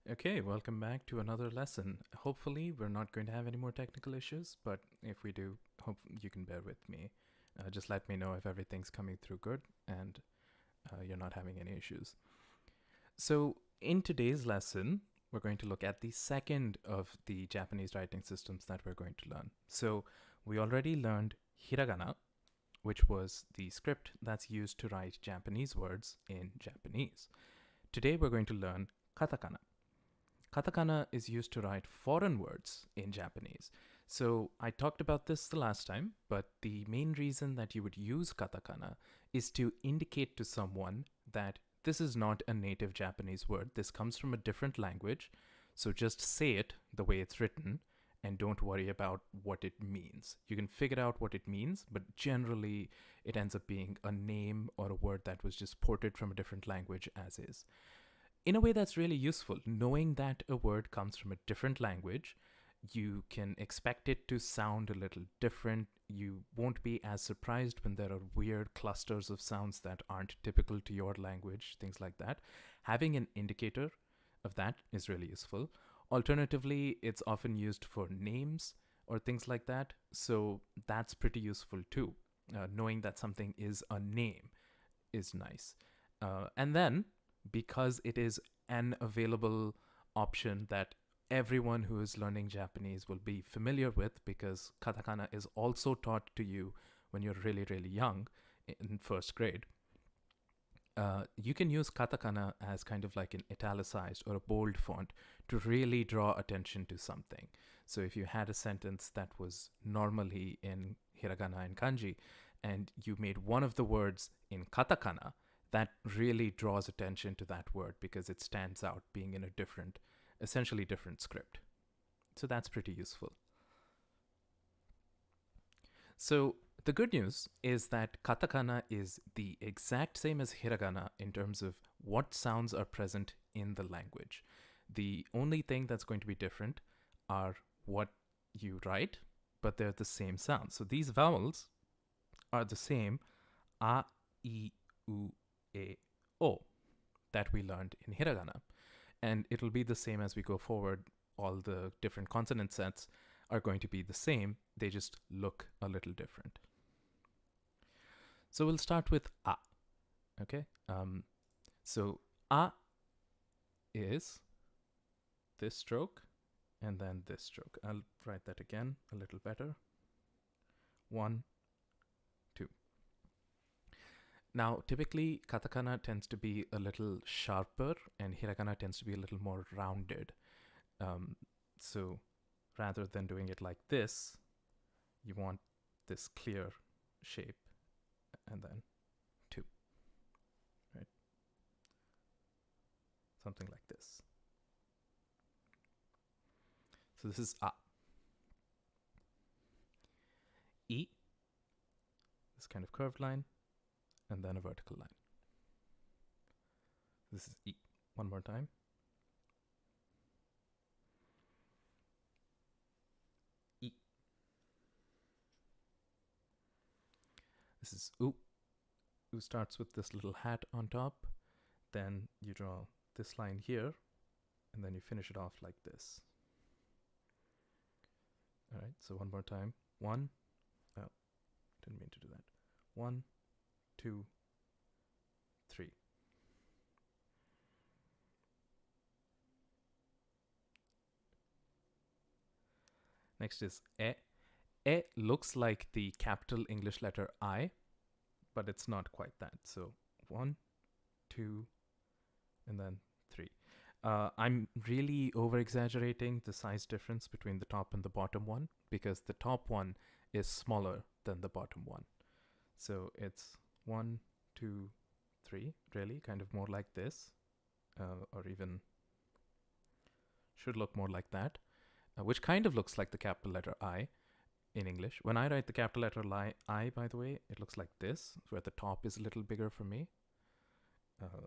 Okay, welcome back to another lesson. Hopefully, we're not going to have any more technical issues, but if we do, hope you can bear with me. Just let me know if everything's coming through good and you're not having any issues. So, in today's lesson, we're going to look at the second of the Japanese writing systems that we're going to learn. So, we already learned hiragana, which was the script that's used to write Japanese words in Japanese. Today, we're going to learn katakana. Katakana is used to write foreign words in Japanese. So I talked about this the last time, but the main reason that you would use katakana is to indicate to someone that this is not a native Japanese word. This comes from a different language. So just say it the way it's written and don't worry about what it means. You can figure out what it means, but generally it ends up being a name or a word that was just ported from a different language as is. In a way, that's really useful. Knowing that a word comes from a different language, you can expect it to sound a little different. You won't be as surprised when there are weird clusters of sounds that aren't typical to your language, things like that. Having an indicator of that is really useful. Alternatively, it's often used for names or things like that, so that's pretty useful too. Knowing that something is a name is nice. And then because it is an available option that everyone who is learning Japanese will be familiar with, because katakana is also taught to you when you're really, really young in first grade. You can use katakana as kind of like an italicized or a bold font to really draw attention to something. So if you had a sentence that was normally in hiragana and kanji, and you made one of the words in katakana, that really draws attention to that word because it stands out being in a different, essentially different script. So that's pretty useful. So the good news is that katakana is the exact same as hiragana in terms of what sounds are present in the language. The only thing that's going to be different are what you write, but they're the same sound. So these vowels are the same a, I, u, e, o that we learned in hiragana. And it'll be the same as we go forward. All the different consonant sets are going to be the same. They just look a little different. So we'll start with a. Okay. So a is this stroke and then this stroke. I'll write that again a little better. 1, 2. Now, typically, katakana tends to be a little sharper and hiragana tends to be a little more rounded. So rather than doing it like this, you want this clear shape and then 2, right? Something like this. So this is a. I, this kind of curved line, and then a vertical line. This is I. One more time. I. This is U. U starts with this little hat on top. Then you draw this line here, and then you finish it off like this. All right, so one more time. 1. Oh, didn't mean to do that. 1, 2, 3. Next is e. E looks like the capital English letter I, but it's not quite that. So 1, 2, and then 3. I'm really over exaggerating the size difference between the top and the bottom one because the top one is smaller than the bottom one. So it's 1, 2, 3, really, kind of more like this, or even should look more like that, which kind of looks like the capital letter I in English. When I write the capital letter I, by the way, it looks like this, where the top is a little bigger for me.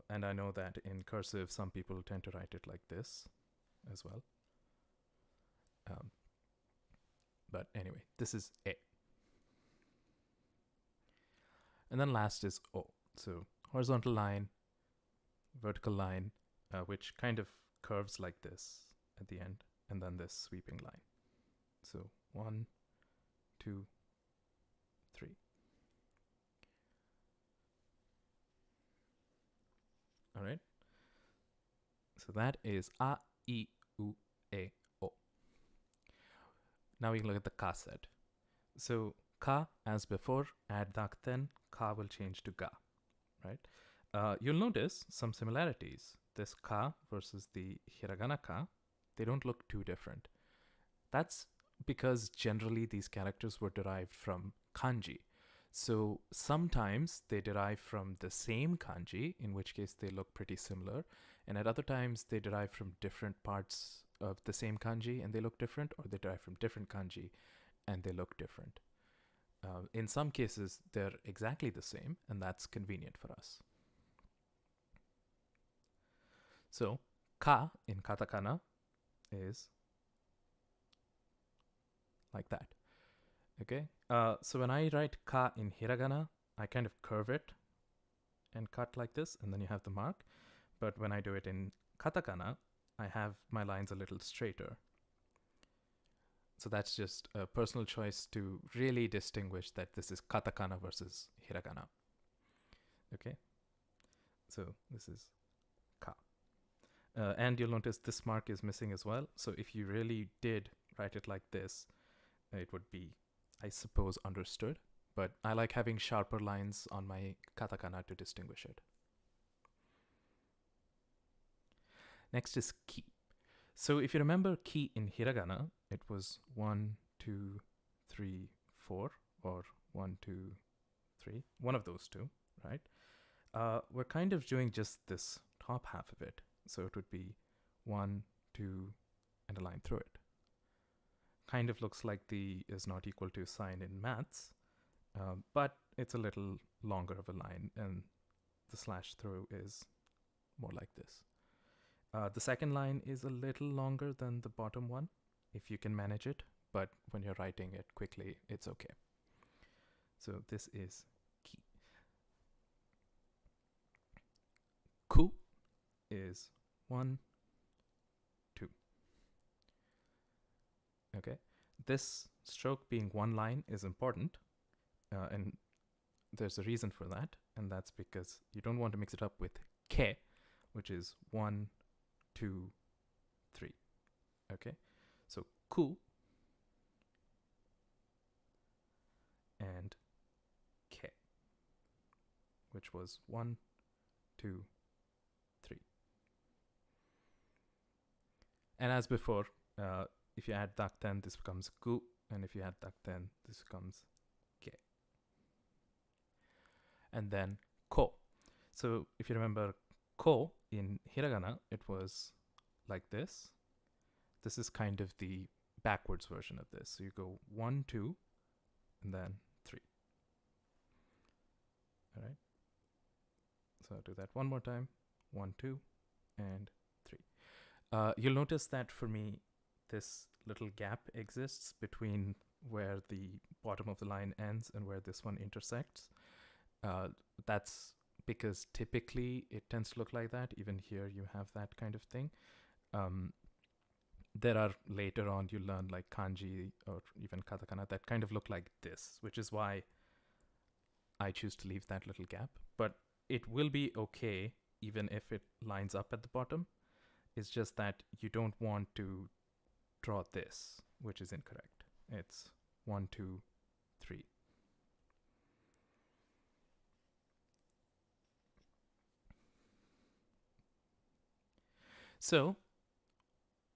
And I know that in cursive, some people tend to write it like this as well. But anyway, this is E. And then last is O. So horizontal line, vertical line, which kind of curves like this at the end, and then this sweeping line. So 1, 2, 3. All right. So that is A, I, U, E, O. Now we can look at the ka set. So ka, as before, add dakten, ka will change to ga, right? You'll notice some similarities. This ka versus the hiragana ka, they don't look too different. That's because generally these characters were derived from kanji. So sometimes they derive from the same kanji, in which case they look pretty similar, and at other times they derive from different parts of the same kanji and they look different, or they derive from different kanji and they look different. In some cases, they're exactly the same, and that's convenient for us. So, ka in katakana is like that. Okay? So when I write ka in hiragana, I kind of curve it and cut like this, and then you have the mark. But when I do it in katakana, I have my lines a little straighter. So that's just a personal choice to really distinguish that this is katakana versus hiragana. Okay? So this is ka. And you'll notice this mark is missing as well. So if you really did write it like this, it would be, I suppose, understood. But I like having sharper lines on my katakana to distinguish it. Next is ki. So if you remember ki in hiragana, it was 1, 2, 3, 4, or 1, 2, 3, one of those two, right? We're kind of doing just this top half of it. So it would be 1, 2, and a line through it. Kind of looks like the is not equal to sign in maths, but it's a little longer of a line, and the slash through is more like this. The second line is a little longer than the bottom one, if you can manage it, but when you're writing it quickly, it's okay. So this is ki. Ku is 1, 2. Okay, this stroke being one line is important, and there's a reason for that, and that's because you don't want to mix it up with ke, which is 1, 2, 3. Okay, so ku and ke, which was 1, 2, 3. And as before, if you add dakten, this becomes ku, and if you add dakten, this becomes ke. And then ko. So if you remember ko in hiragana, it was like this. This is kind of the backwards version of this. So you go 1, 2, and then 3. All right. So I'll do that one more time. 1, 2, and 3. You'll notice that for me, this little gap exists between where the bottom of the line ends and where this one intersects. That's because typically it tends to look like that. Even here you have that kind of thing. There are, later on, you learn like kanji or even katakana that kind of look like this, which is why I choose to leave that little gap. But it will be okay even if it lines up at the bottom. It's just that you don't want to draw this, which is incorrect. It's 1, 2, 3. So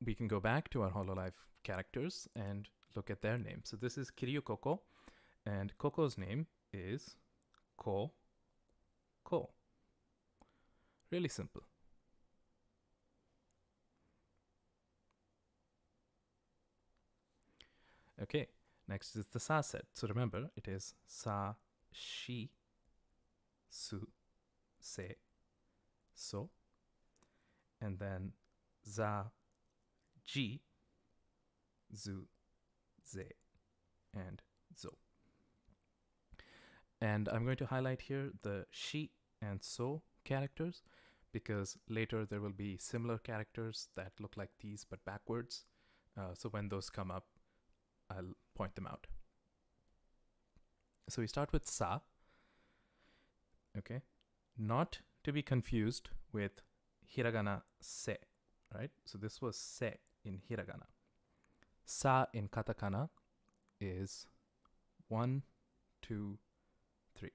we can go back to our Hololive characters and look at their names. So this is Kiryu Koko, and Koko's name is Ko. Really simple. Okay, next is the sa set. So remember, it is sa, shi, su, se, so, and then za, ji, zu, ze, and zo. And I'm going to highlight here the shi and so characters because later there will be similar characters that look like these but backwards. So when those come up, I'll point them out. So we start with sa, okay? Not to be confused with hiragana se, right? So this was se in hiragana. Sa in katakana is 1, 2, 3.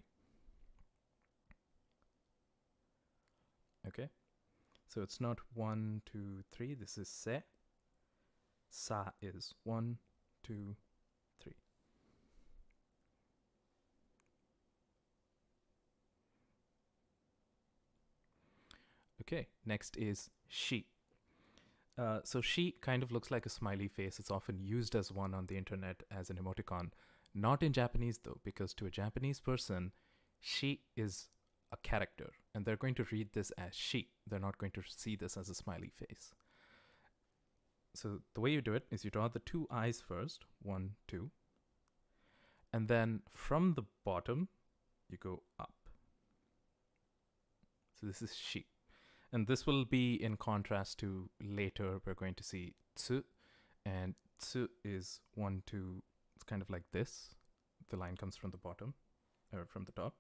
Okay? So it's not 1, 2, 3. This is se. Sa is 1, 2, 3. Okay, next is she. So she kind of looks like a smiley face. It's often used as one on the internet as an emoticon. Not in Japanese though, because to a Japanese person, she is a character, and they're going to read this as she. They're not going to see this as a smiley face. So the way you do it is you draw the two eyes first, 1, 2, and then from the bottom, you go up. So this is she. And this will be in contrast to later, we're going to see tsu, and tsu is 1, 2, it's kind of like this. The line comes from the bottom, or from the top.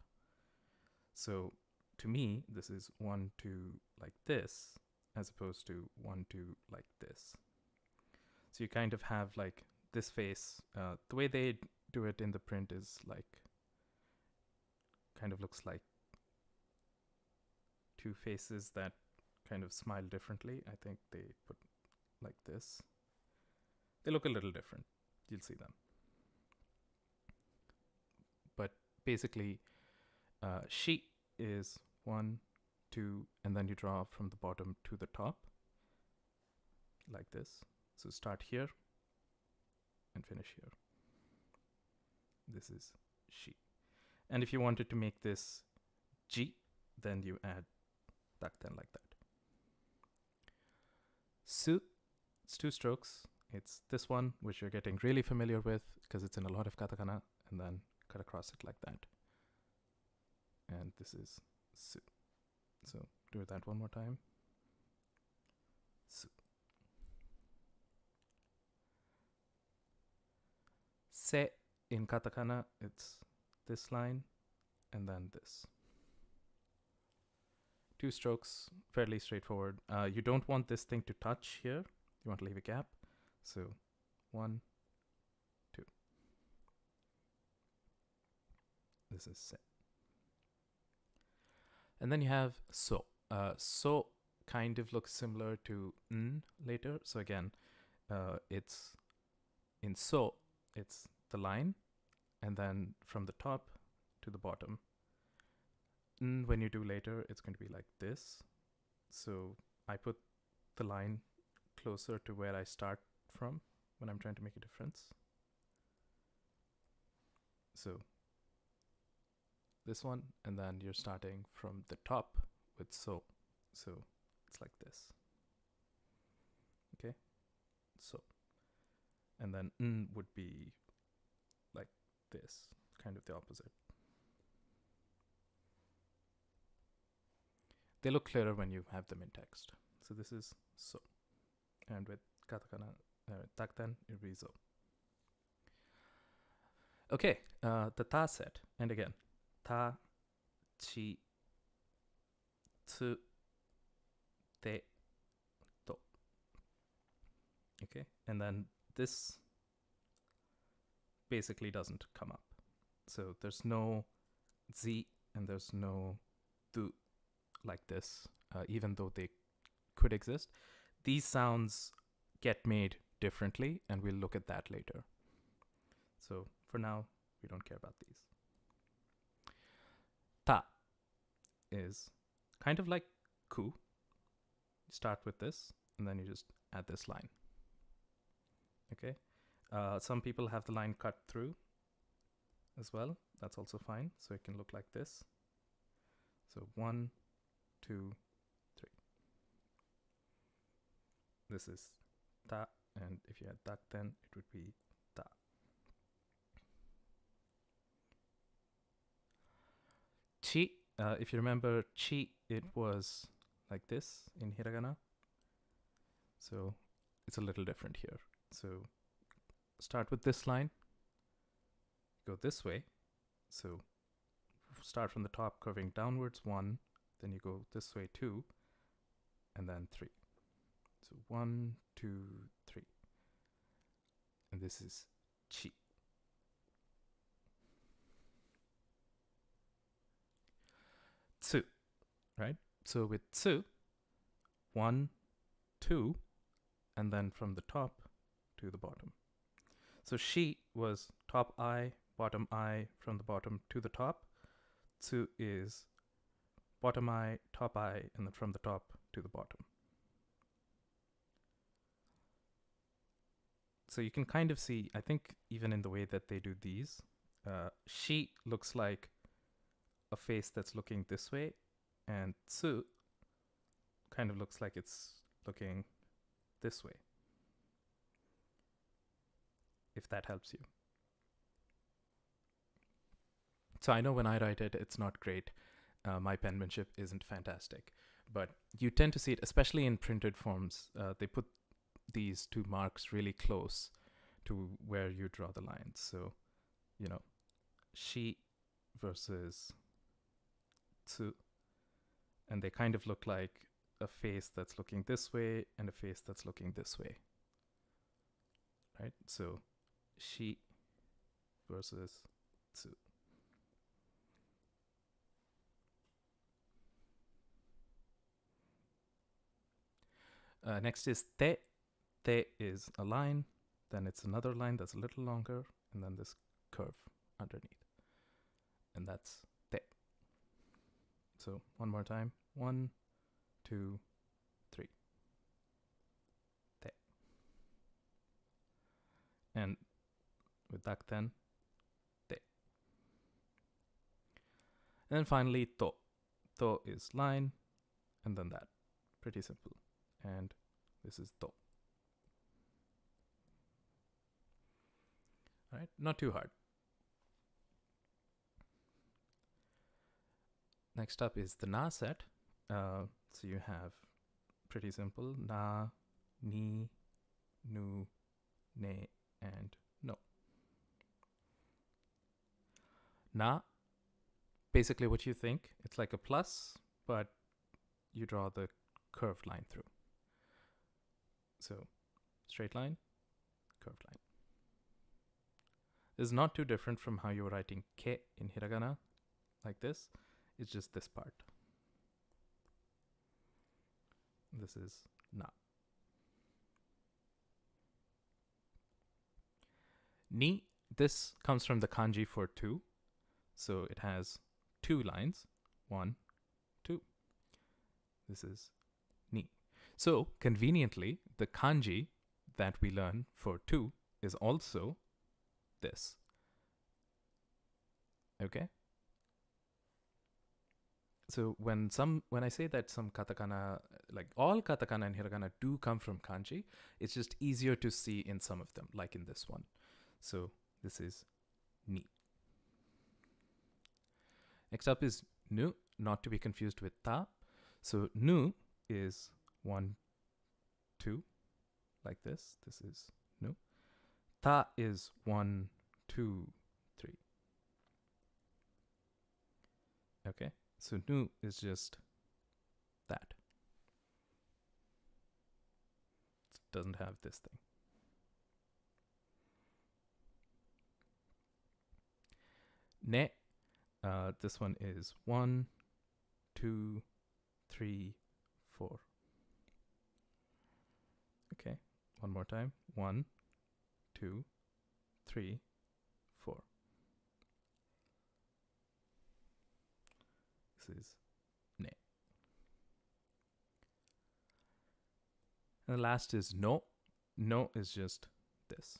So to me, this is 1, 2 like this, as opposed to 1, 2 like this. So you kind of have like this face. The way they do it in the print is like, kind of looks like two faces that kind of smile differently. I think they put like this. They look a little different. You'll see them. But basically, she is 1, 2, and then you draw from the bottom to the top, like this. So start here and finish here. This is she. And if you wanted to make this ji, then you add dakten like that. Su, it's 2 strokes. It's this one, which you're getting really familiar with because it's in a lot of katakana, and then cut across it like that. And this is su. So do that one more time. Su. Se in katakana, it's this line and then this. 2 strokes, fairly straightforward. You don't want this thing to touch here. You want to leave a gap. So 1, 2. This is se. And then you have so. So kind of looks similar to n later. So again, it's in so, it's the line, and then from the top to the bottom. N, when you do later, it's going to be like this. So I put the line closer to where I start from when I'm trying to make a difference. So this one, and then you're starting from the top with so. So it's like this. Okay? So. And then n would be like this, kind of the opposite. They look clearer when you have them in text. So this is so. And with katakana, dakten, it would be so. Okay, the ta set. And again, ta, chi, tsu, te, to. Okay, and then this basically doesn't come up. So there's no zi and there's no tu like this, even though they could exist. These sounds get made differently, and we'll look at that later. So for now, we don't care about these. Ta is kind of like ku. You start with this, and then you just add this line. Okay. Some people have the line cut through as well. That's also fine. So it can look like this. So 1, 2, 3. This is ta, and if you had dakten, it would be ta. Chi, if you remember chi, it was like this in hiragana. So it's a little different here. So start with this line, go this way. So start from the top, curving downwards, 1, then you go this way, 2, and then 3. So 1, 2, 3. And this is chi. Tsu, right? So with tsu, 1, 2, and then from the top to the bottom. So shi was top eye, bottom eye, from the bottom to the top. Tsu is bottom eye, top eye, and then from the top to the bottom. So you can kind of see, I think even in the way that they do these, shi looks like a face that's looking this way, and tsu kind of looks like it's looking this way, if that helps you. So I know when I write it, it's not great. My penmanship isn't fantastic, but you tend to see it, especially in printed forms. They put these two marks really close to where you draw the lines. So, you know, shi versus tsu, and they kind of look like a face that's looking this way and a face that's looking this way, right? So shi versus tsu. Next is te. Te is a line, then it's another line that's a little longer, and then this curve underneath. And that's te. So one more time. 1, 2, 3. Te. And with dakten, te. And then finally, to. To is line, and then that. Pretty simple. And this is to. All right, not too hard. Next up is the na set. So you have pretty simple na, ni, nu, ne, and no. Na, basically what you think, it's like a plus, but you draw the curved line through. So straight line, curved line. This is not too different from how you were writing ke in hiragana, like this. It's just this part. This is na. Ni, this comes from the kanji for 2. So it has 2 lines. 1, 2. This is ni. So conveniently, the kanji that we learn for 2 is also this. Okay? So when I say that some katakana, like all katakana and hiragana do come from kanji, it's just easier to see in some of them, like in this one. So this is ni. Next up is nu, not to be confused with ta. So nu is 1, 2, like this. This is nu. Ta is 1, 2, 3. Okay, so nu is just that. It doesn't have this thing. Ne, this one is 1, 2, 3, 4. Okay, one more time. 1, 2, 3, 4. This is ne. And the last is no. No is just this.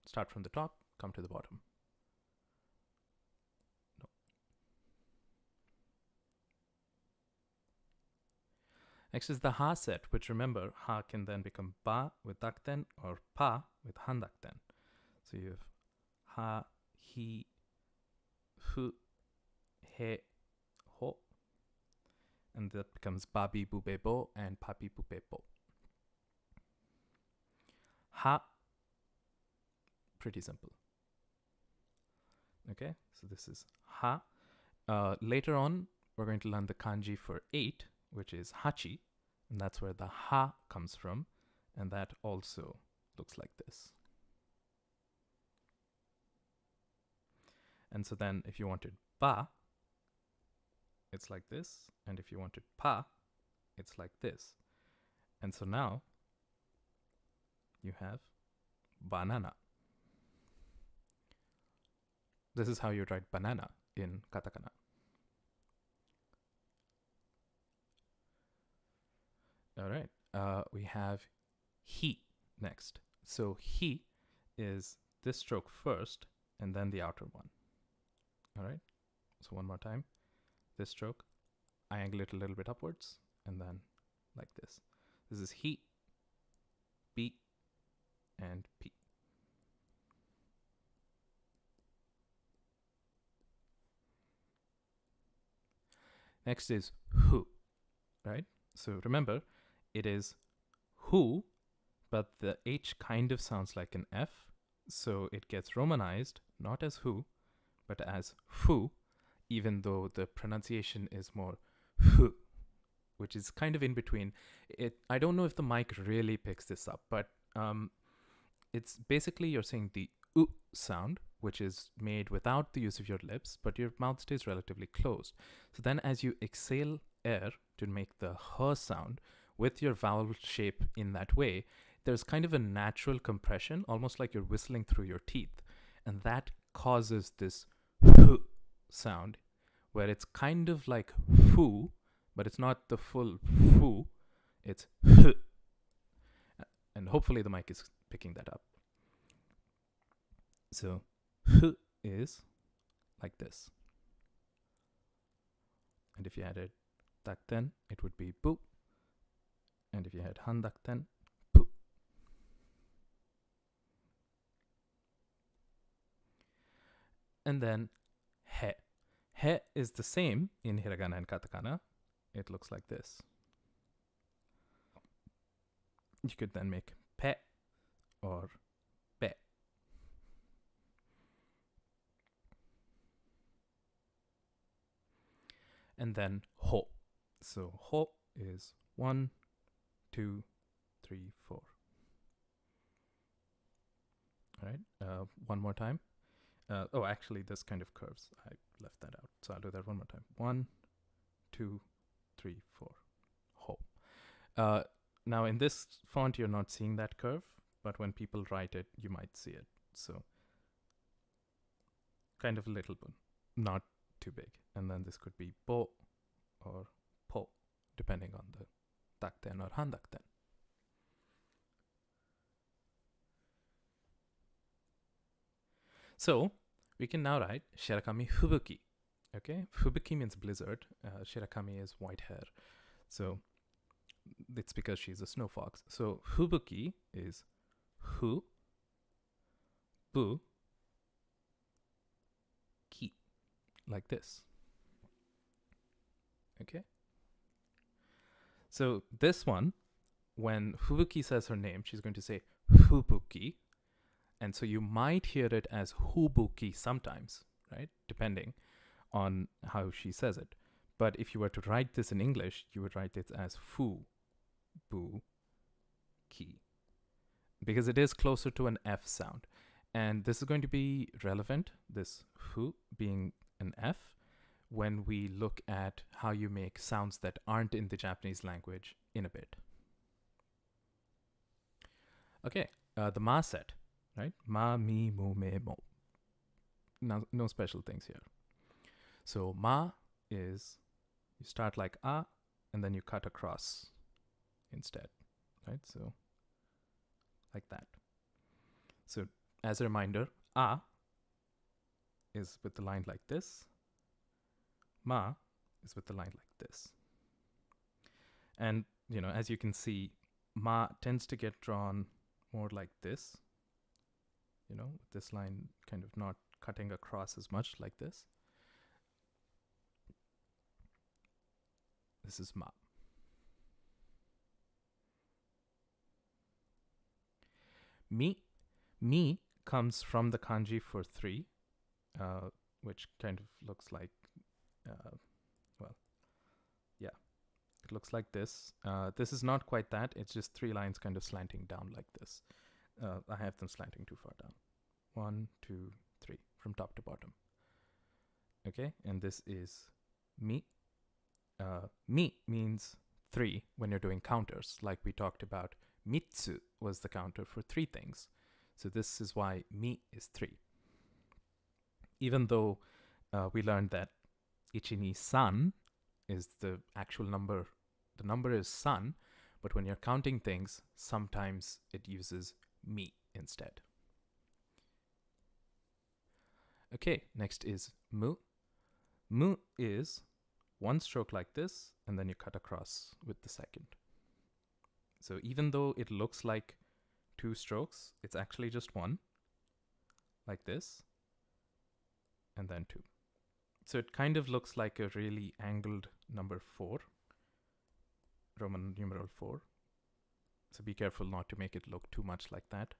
Start from the top, come to the bottom. No. Next is the ha set, which remember, ha can then become ba with dakten or pa with handakten. So you have ha, hi, hu, he, ho. and that becomes babi bubebo and papi pupepo. Ha, pretty simple. Okay, so this is ha. Later on, we're going to learn the kanji for 8, which is hachi, and that's where the ha comes from, and that also looks like this. And so then if you wanted ba, it's like this, and if you wanted pa, it's like this. And so now you have banana. This is how you write banana in katakana. All right, we have hi next. So hi is this stroke first, and then the outer one. All right, so one more time. This stroke, I angle it a little bit upwards, and then like this. This is hi, bi, and pi. Next is hu, right? So remember, it is hu, but the H kind of sounds like an F, so it gets romanized, not as hu, but as fu, even though the pronunciation is more hu, which is kind of in between. I don't know if the mic really picks this up, but it's basically you're saying the u sound, which is made without the use of your lips, but your mouth stays relatively closed. So then as you exhale air to make the h sound with your vowel shape in that way, there's kind of a natural compression, almost like you're whistling through your teeth. And that causes this h sound, where it's kind of like foo, but it's not the full foo, it's h. And hopefully the mic is picking that up. So h is like this. And if you added dakten, it would be bu. And if you had handakten, pu. And then he. He is the same in hiragana and katakana. It looks like this. You could then make pe or be. And then ho. So ho is 1, 2, 3, 4. All right, one more time. Oh, actually, this kind of curves. I left that out, so I'll do that one more time. 1, 2, 3, 4. Ho. Now, in this font, you're not seeing that curve, but when people write it, you might see it. So, kind of a little bit, not too big. And then this could be bo or po, depending on the dakten or handakten. So we can now write shirakami fubuki. Okay, fubuki means blizzard. Shirakami is white hair. So it's because she's a snow fox. So fubuki is hu, bu, ki, like this. Okay. So this one, when Fubuki says her name, she's going to say Fubuki. And so you might hear it as Hubuki sometimes, right? Depending on how she says it. But if you were to write this in English, you would write it as Fu, Bu, Ki. Because it is closer to an F sound. And this is going to be relevant, this Fu being an F, when we look at how you make sounds that aren't in the Japanese language in a bit. Okay, the ma set, right? Ma, mi, mu, me, mo. Now, no special things here. So ma is, you start like a, and then you cut across instead, right? So like that. So as a reminder, a is with the line like this. Ma is with the line like this. And, you know, as you can see, ma tends to get drawn more like this, you know, with this line kind of not cutting across as much like this. This is ma. Mi comes from the kanji for 3, which kind of looks like, well, yeah, it looks like this. This is not quite that. It's just 3 lines kind of slanting down like this. I have them slanting too far down. 1, 2, 3, from top to bottom. Okay, and this is mi. Mi means 3 when you're doing counters, like we talked about. Mitsu was the counter for 3 things. So this is why mi is 3. Even though we learned that ichi, san is the actual number. The number is san, but when you're counting things, sometimes it uses mi instead. Okay, next is mu. Mu is 1 stroke like this, and then you cut across with the second. So even though it looks like 2 strokes, it's actually just 1, like this, and then 2. So it kind of looks like a really angled number 4, Roman numeral 4. So be careful not to make it look too much like that.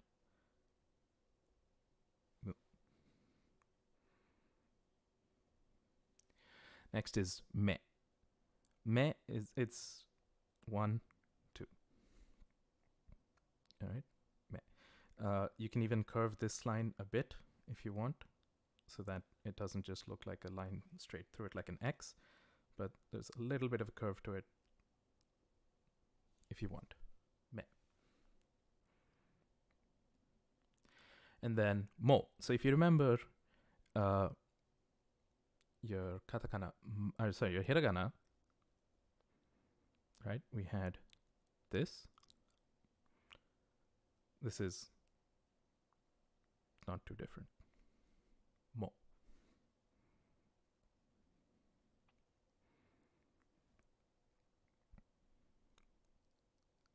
Next is me. Me is, it's 1, 2. All right, me. You can even curve this line a bit if you want, so that it doesn't just look like a line straight through it like an X, but there's a little bit of a curve to it if you want. Me. And then mo. So if you remember your katakana, your hiragana, right? We had this. This is not too different. Mo.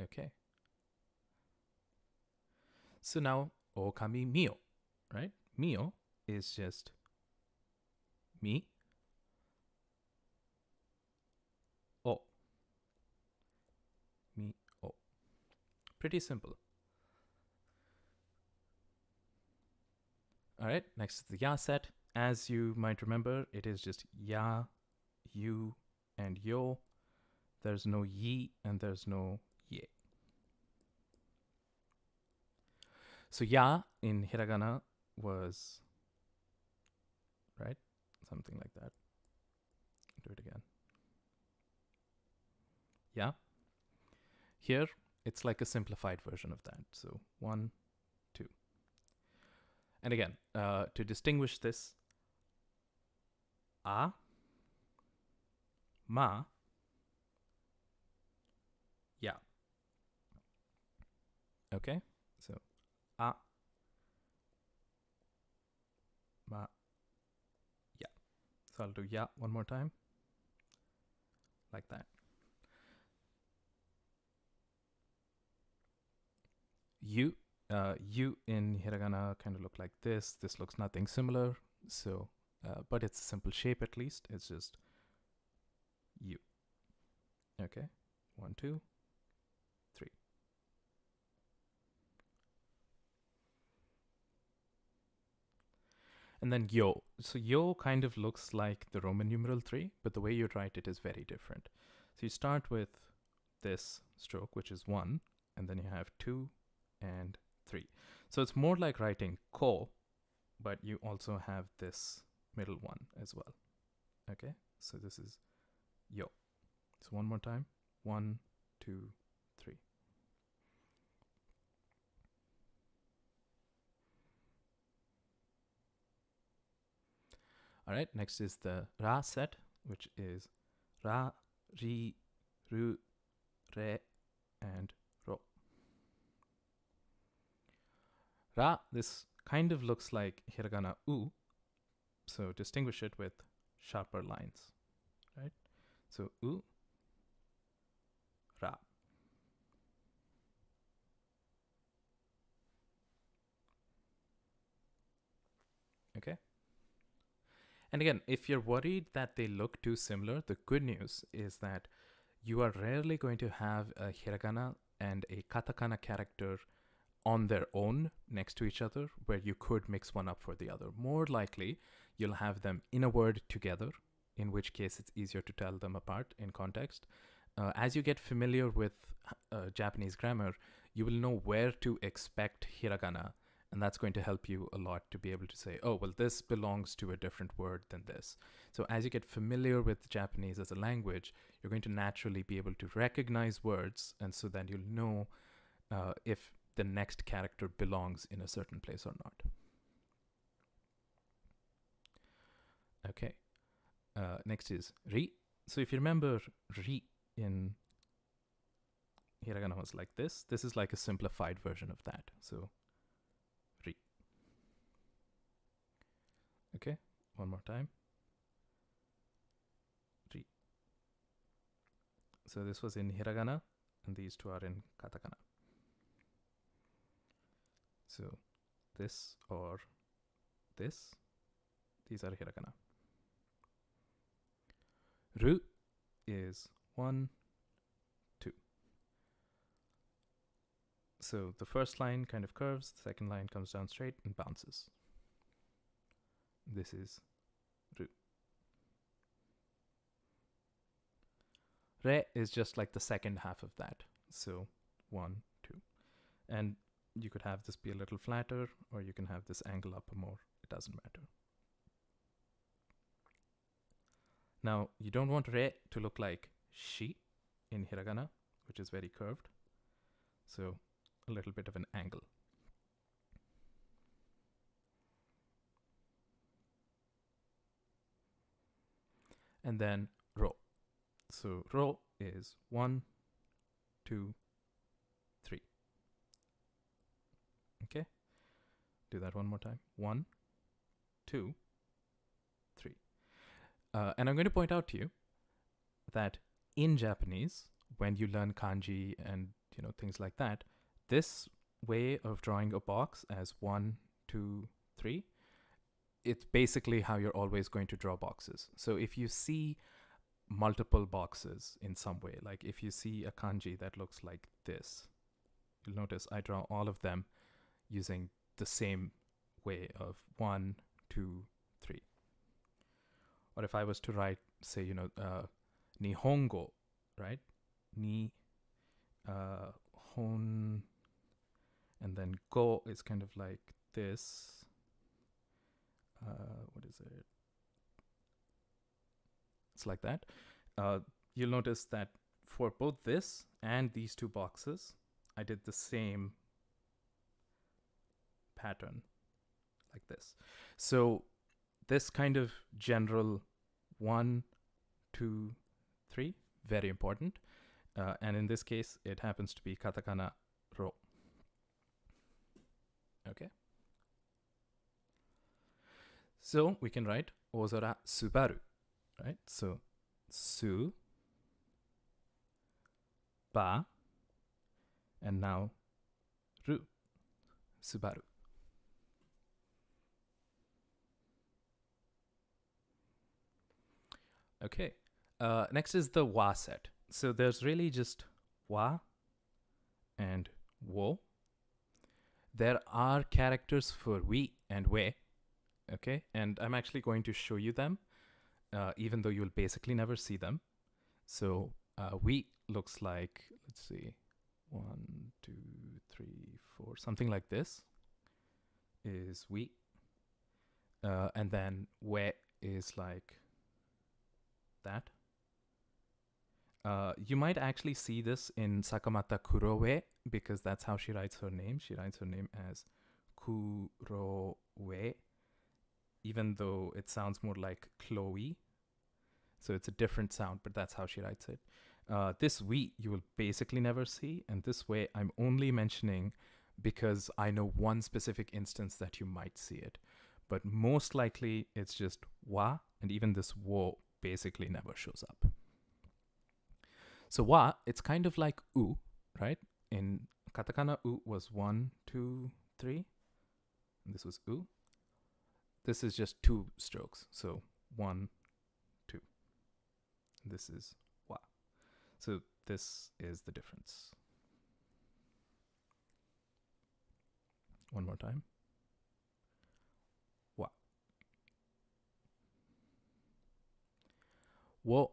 Okay. So now, okami mio, right? Mio is just mi, o. Mi, o. Pretty simple. All right, next is the ya set. As you might remember, it is just ya, you, and yo. There's no yi and there's no ye. So ya in hiragana was, right? Something like that. Do it again. Yeah. Here, it's like a simplified version of that. So 1, 2. And again, to distinguish this, a, ma, ya. Okay? So a, ma, ya. So I'll do ya one more time. Like that. You in hiragana kind of look like this. This looks nothing similar. So, but it's a simple shape at least. It's just you. Okay? 1, 2, 3. And then yo. So yo kind of looks like the Roman numeral 3, but the way you write it is very different. So you start with this stroke, which is 1, and then you have 2 and 3. So it's more like writing ko, but you also have this middle one as well. Okay? So this is yo. So one more time. 1, 2, 3. All right, next is the ra set, which is ra, ri, ru, re, and ro. Ra, this kind of looks like hiragana u, so distinguish it with sharper lines, right? So u, ra. Okay? And again, if you're worried that they look too similar, the good news is that you are rarely going to have a hiragana and a katakana character on their own next to each other where you could mix one up for the other. More likely, you'll have them in a word together, in which case it's easier to tell them apart in context. As you get familiar with Japanese grammar, you will know where to expect hiragana, and that's going to help you a lot to be able to say, oh, well, this belongs to a different word than this. So as you get familiar with Japanese as a language, you're going to naturally be able to recognize words, and so then you'll know if the next character belongs in a certain place or not. Okay. Next is ri. So if you remember, ri in hiragana was like this. This is like a simplified version of that. So ri. Okay, one more time. Ri. So this was in hiragana, and these two are in katakana. So this or this, these are hiragana. Ru is 1, 2. So the first line kind of curves, the second line comes down straight and bounces. This is ru. Re is just like the second half of that. So 1, 2. And you could have this be a little flatter, or you can have this angle up more. It doesn't matter. Now, you don't want re to look like shi in hiragana, which is very curved. So a little bit of an angle. And then ro. So ro is 1, 2, 3. Okay? Do that one more time. 1, 2, 3. And I'm going to point out to you that in Japanese, when you learn kanji and things like that, this way of drawing a box as 1, 2, 3, it's basically how you're always going to draw boxes. So if you see multiple boxes in some way, like if you see a kanji that looks like this, you'll notice I draw all of them using the same way of 1, 2, 3. Or if I was to write, say, Nihongo, right? Ni, hon, and then go is kind of like this. What is it? It's like that. You'll notice that for both this and these two boxes, I did the same pattern like this. So this kind of general 1, 2, 3, very important. And in this case, it happens to be katakana ro. Okay. So we can write ozora subaru, right? So su, ba, and now ru, subaru. Okay. Next is the wa set. So there's really just wa and wo. There are characters for we and we. Okay, and I'm actually going to show you them, even though you'll basically never see them. So we looks like, let's see, 1, 2, 3, 4, something like this is we. And then we is like that. You might actually see this in Sakamata Kuroe, because that's how she writes her name. She writes her name as Kuroe, even though it sounds more like Chloe. So it's a different sound, but that's how she writes it. This we you will basically never see, and this way I'm only mentioning because I know one specific instance that you might see it. But most likely it's just wa, and even this wo basically never shows up. So wa, it's kind of like u, right? In katakana, u was 1, 2, 3. And this was u. This is just 2 strokes. So 1, 2. This is wa. So this is the difference. One more time. Wa. Wo,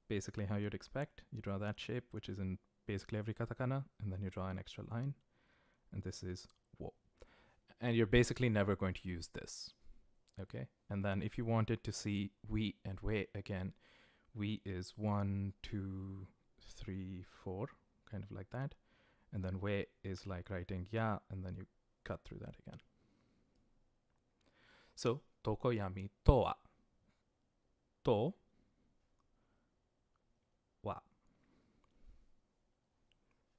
basically how you'd expect. You draw that shape, which is in basically every katakana, and then you draw an extra line. And this is wo. And you're basically never going to use this. Okay? And then if you wanted to see we and we again, we is 1, 2, 3, 4, kind of like that. And then we is like writing ya, and then you cut through that again. So, tokoyami to wa. To wa.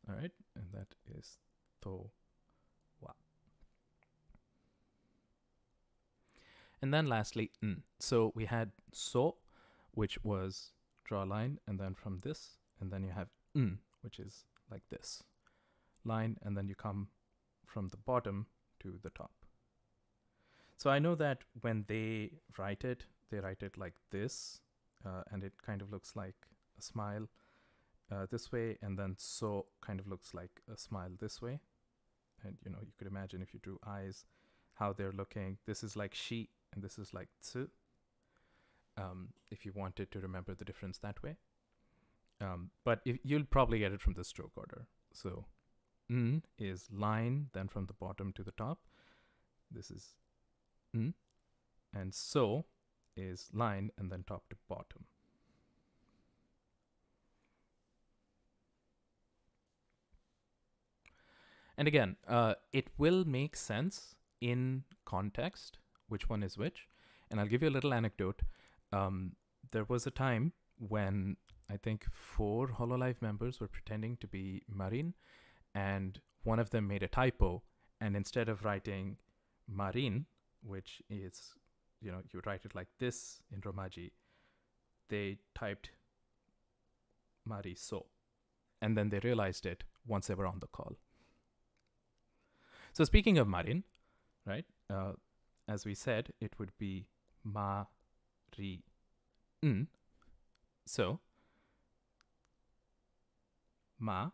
All right, and that is to wa. And then lastly, n. So we had so, which was draw a line, and then from this, and then you have n, which is like this line, and then you come from the bottom to the top. So I know that when they write it like this, and it kind of looks like a smile this way, and then so kind of looks like a smile this way. And you could imagine if you drew eyes, how they're looking. This is like shi, and this is like tsu. If you wanted to remember the difference that way. But you'll probably get it from the stroke order. So n is line, then from the bottom to the top. This is n. And so is line, and then top to bottom. And again, it will make sense in context, which one is which. And I'll give you a little anecdote. There was a time when I think 4 Hololive members were pretending to be Marin, and one of them made a typo, and instead of writing Marin, which is, you write it like this in Romaji, they typed Mariso, and then they realized it once they were on the call. So speaking of Marin, right, as we said, it would be Ma-ri-n. So, ma,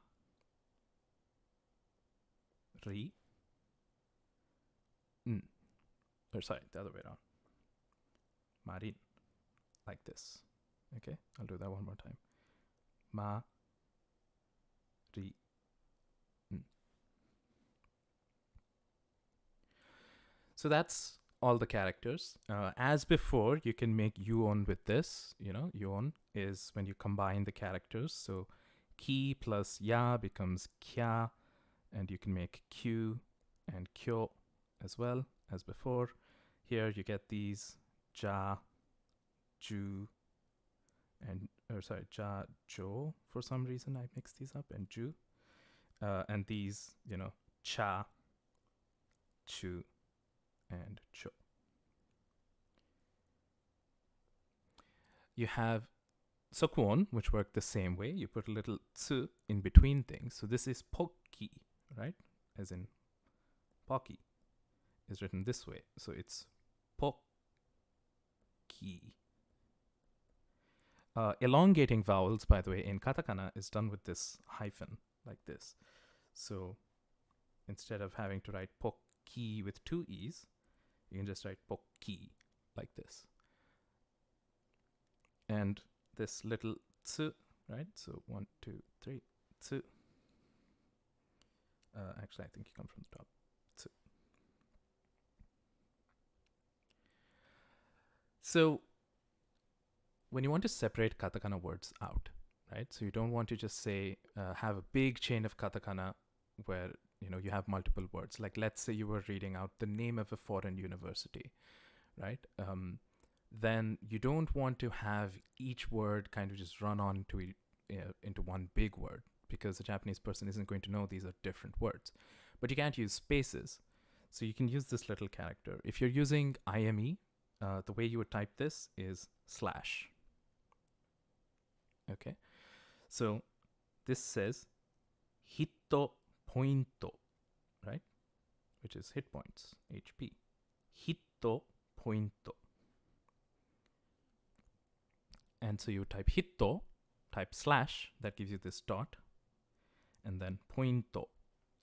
ri, n. Or sorry, the other way around. Marin, like this. Okay, I'll do that one more time. Ma, ri, n. So that's all the characters. As before, you can make yuon with this. Yuon is when you combine the characters. So ki plus ya becomes kya, and you can make q and kyo as well as before. Here you get these ja, ju, and ja, jo. For some reason, I mixed these up, and ju, and these, cha, chu, and cho. You have sokwon, which work the same way. You put a little tsu in between things. So this is pokki, right? As in pocky is written this way. So it's pokki. Elongating vowels, by the way, in katakana is done with this hyphen, like this. So instead of having to write pokki with 2 e's, you can just write pokki like this. And this little tsu, right? So 1, 2, 3, tsu. Actually, I think you come from the top. Tsu. So when you want to separate katakana words out, right? So you don't want to just say, have a big chain of katakana where, you have multiple words. Like, let's say you were reading out the name of a foreign university, right? Then you don't want to have each word kind of just run on to into one big word, because the Japanese person isn't going to know these are different words. But you can't use spaces. So you can use this little character. If you're using IME, the way you would type this is slash. Okay. So this says hitto pointo, right? Which is hit points, HP. Hitto pointo. And so you type hitto type slash, that gives you this dot, and then pointo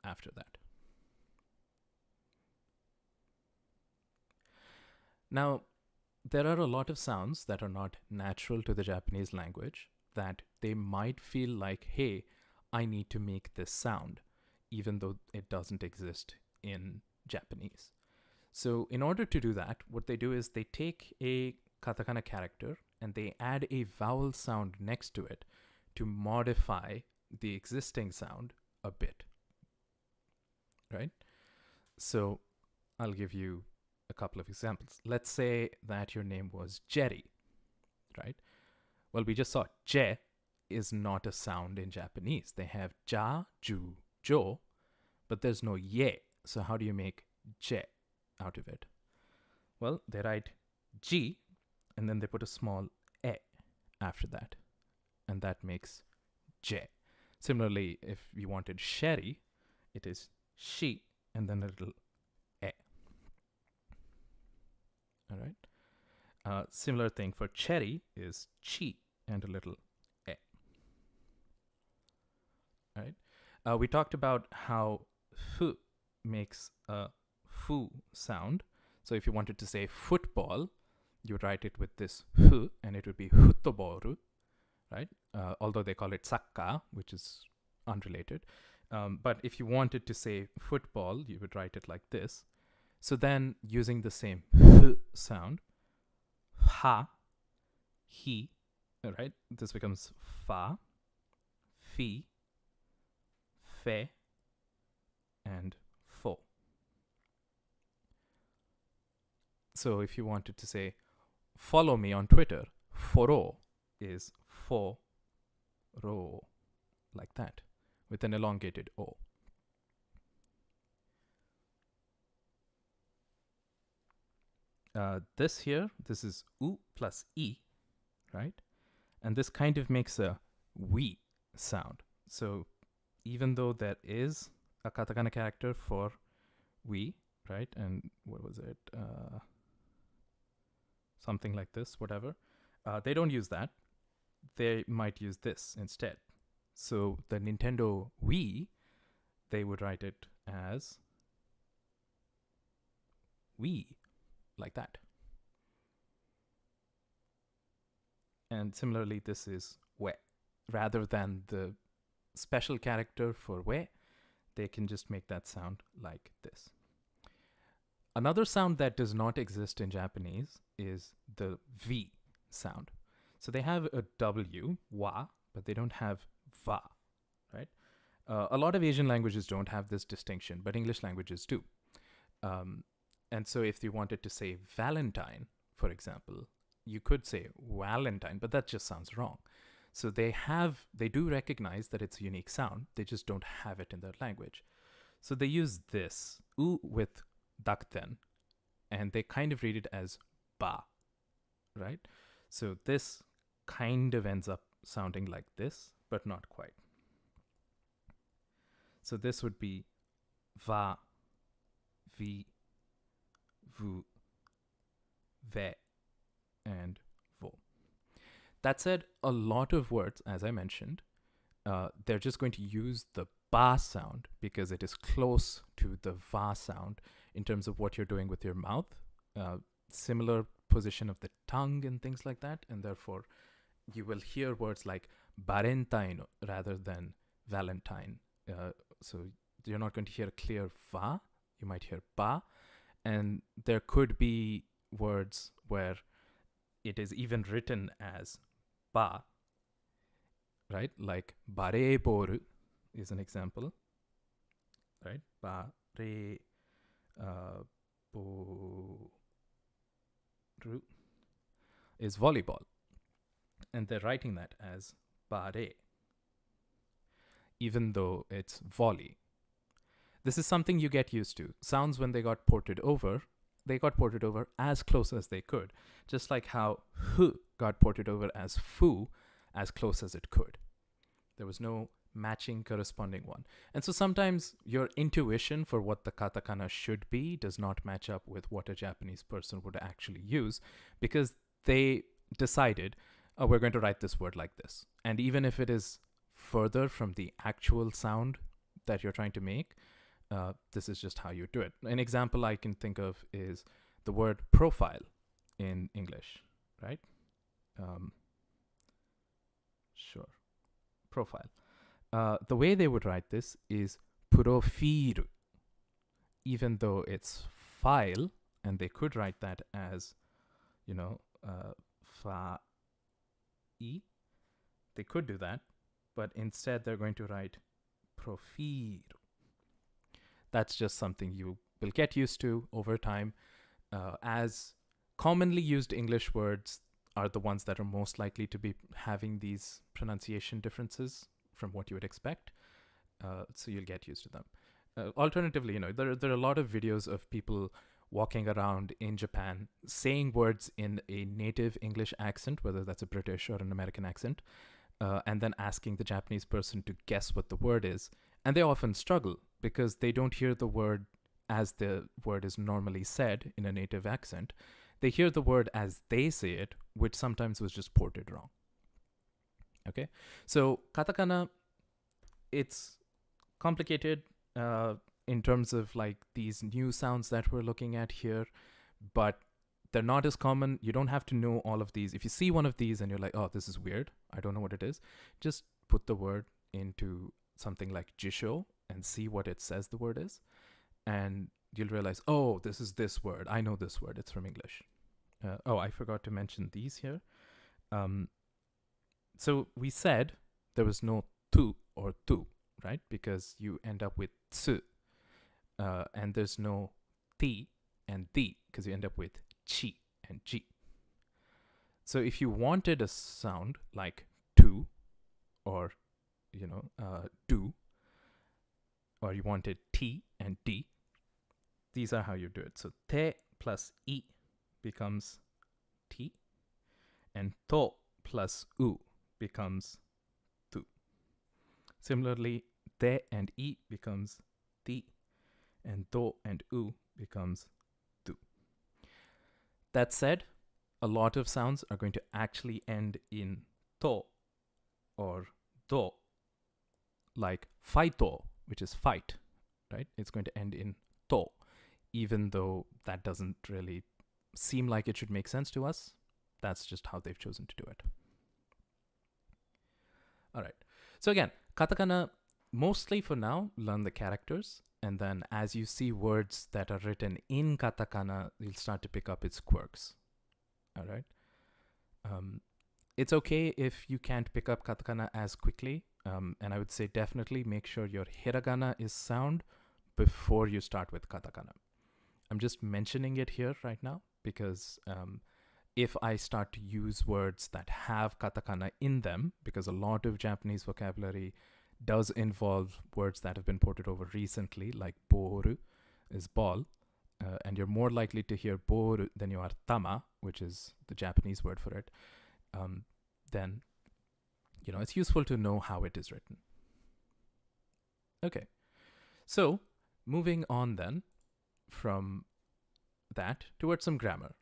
after that. Now, there are a lot of sounds that are not natural to the Japanese language that they might feel like, hey, I need to make this sound, even though it doesn't exist in Japanese. So in order to do that, what they do is they take a katakana character and they add a vowel sound next to it to modify the existing sound a bit, right? So I'll give you a couple of examples. Let's say that your name was Jerry, right? Well, we just saw je is not a sound in Japanese. They have ja, ju, jo, but there's no ye. So how do you make je out of it? Well, they write ji, and then they put a small e after that, and that makes je. Similarly, if you wanted sherry, it is she, and then a little e. All right. Similar thing for cherry is chi and a little e. All right. We talked about how fu makes a fu sound. So if you wanted to say football, you would write it with this fu, and it would be futtoboru, right? Although they call it sakka, which is unrelated. But if you wanted to say football, you would write it like this. So then, using the same hu sound, ha, he, right? This becomes fa, fi, fe, and fo. So if you wanted to say, follow me on Twitter, foro is fo, ro, like that, with an elongated o. This here, this is u plus e, right? And this kind of makes a we sound. So even though there is a katakana character for we, right? And what was it? Something like this, whatever. They don't use that. They might use this instead. So the Nintendo Wii, they would write it as Wii, like that. And similarly, this is we. Rather than the special character for we, they can just make that sound like this. Another sound that does not exist in Japanese is the V sound. So they have a W, wa, but they don't have va, right? A lot of Asian languages don't have this distinction, but English languages do. And so if you wanted to say Valentine, for example, you could say Valentine, but that just sounds wrong. So they do recognize that it's a unique sound. They just don't have it in their language. So they use this, u with dakten, and they kind of read it as ba, right? So this kind of ends up sounding like this, but not quite. So this would be va, vi, vu, ve, and vo. That said, a lot of words, as I mentioned, they're just going to use the ba sound because it is close to the va sound in terms of what you're doing with your mouth. Similar position of the tongue and things like that. And therefore, you will hear words like barentine rather than Valentine. So you're not going to hear a clear va. You might hear ba. And there could be words where it is even written as ba, right? Like bareboru is an example, right? Bare boru is volleyball. And they're writing that as bare, even though it's volley. This is something you get used to. Sounds, when they got ported over, they got ported over as close as they could. Just like how hu got ported over as fu as close as it could. There was no matching corresponding one. And so sometimes your intuition for what the katakana should be does not match up with what a Japanese person would actually use, because they decided, oh, we're going to write this word like this. And even if it is further from the actual sound that you're trying to make, this is just how you do it. An example I can think of is the word profile in English, right? Sure. Profile. The way they would write this is profiru, even though it's file, and they could write that as, fa e. They could do that, but instead they're going to write profiru. That's just something you will get used to over time. As commonly used English words are the ones that are most likely to be having these pronunciation differences from what you would expect. So you'll get used to them. Alternatively, there are a lot of videos of people walking around in Japan saying words in a native English accent, whether that's a British or an American accent, and then asking the Japanese person to guess what the word is. And they often struggle because they don't hear the word as the word is normally said in a native accent. They hear the word as they say it, which sometimes was just ported wrong. Okay, so katakana, it's complicated in terms of like these new sounds that we're looking at here, but they're not as common. You don't have to know all of these. If you see one of these and you're like, oh, this is weird, I don't know what it is, just put the word into something like jisho and see what it says the word is, and you'll realize, oh, this is this word. I know this word. It's from English. I forgot to mention these here. So we said there was no tu or tu, right? Because you end up with tsu. And there's no ti and di because you end up with chi and ji. So if you wanted a sound like tu or, do, or you wanted ti and di, these are how you do it. So te plus I becomes ti, and to plus u becomes tu. Similarly, te and I becomes ti, and do and u becomes tu. That said, a lot of sounds are going to actually end in to or do, like faito, which is fight, right? It's going to end in to, even though that doesn't really seem like it should make sense to us. That's just how they've chosen to do it. All right. So again, katakana, mostly for now, learn the characters. And then as you see words that are written in katakana, you'll start to pick up its quirks. All right. It's okay if you can't pick up katakana as quickly. And I would say definitely make sure your hiragana is sound before you start with katakana. I'm just mentioning it here right now because if I start to use words that have katakana in them, because a lot of Japanese vocabulary does involve words that have been ported over recently, like boru is ball, and you're more likely to hear boru than you are tama, which is the Japanese word for it, then it's useful to know how it is written. Okay, so moving on then from that towards some grammar.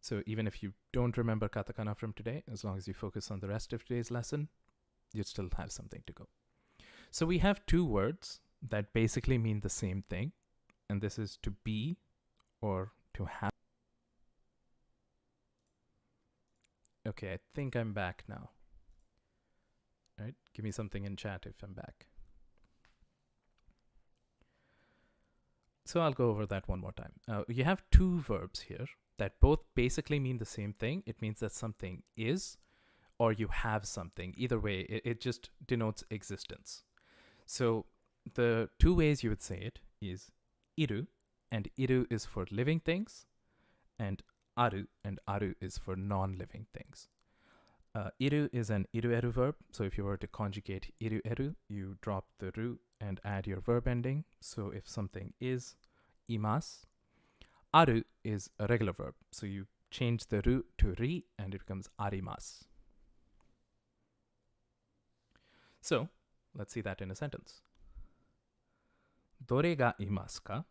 So even if you don't remember katakana from today, as long as you focus on the rest of today's lesson, you'd still have something to go. So we have two words that basically mean the same thing, and this is to be or to have. Okay, I think I'm back now. All right, give me something in chat if I'm back. So I'll go over that one more time. You have two verbs here that both basically mean the same thing. It means that something is or you have something. Either way, it just denotes existence. So the two ways you would say it is iru, and iru is for living things, and aru is for non-living things. Iru is an irueru verb. So if you were to conjugate irueru, you drop the ru and add your verb ending. So if something is imas, aru is a regular verb. So you change the ru to ri and it becomes arimas. So let's see that in a sentence. Dore ga imasu ka?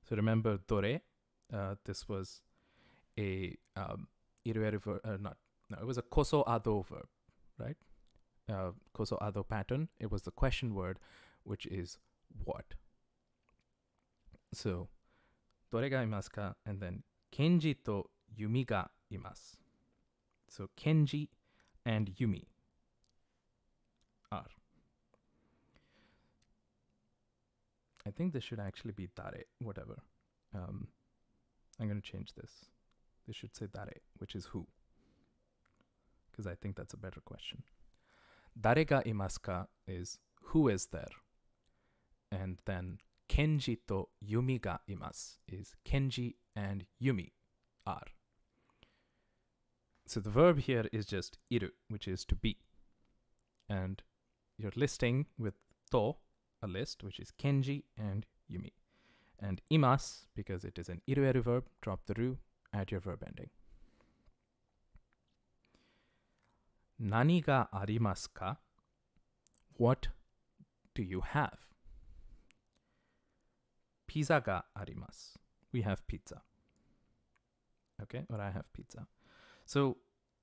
So remember dore, this was a irueru verb, No, it was a koso ado verb, right? Koso ado pattern. It was the question word, which is what. So, どれがいますか? And then, Kenji to Yumi ga imasu. So, Kenji and Yumi are. I think this should actually be dare, whatever. I'm going to change this. This should say dare, which is who. Because I think that's a better question. Dare ga imasu ka is who is there. And then Kenji to Yumi ga imasu is Kenji and Yumi are. So the verb here is just iru, which is to be. And you're listing with to, a list, which is Kenji and Yumi. And imasu, because it is an iru-eru verb, drop the ru, add your verb ending. Nani ga arimasu ka? What do you have? Pizza ga arimasu. We have pizza. Okay, or I have pizza. So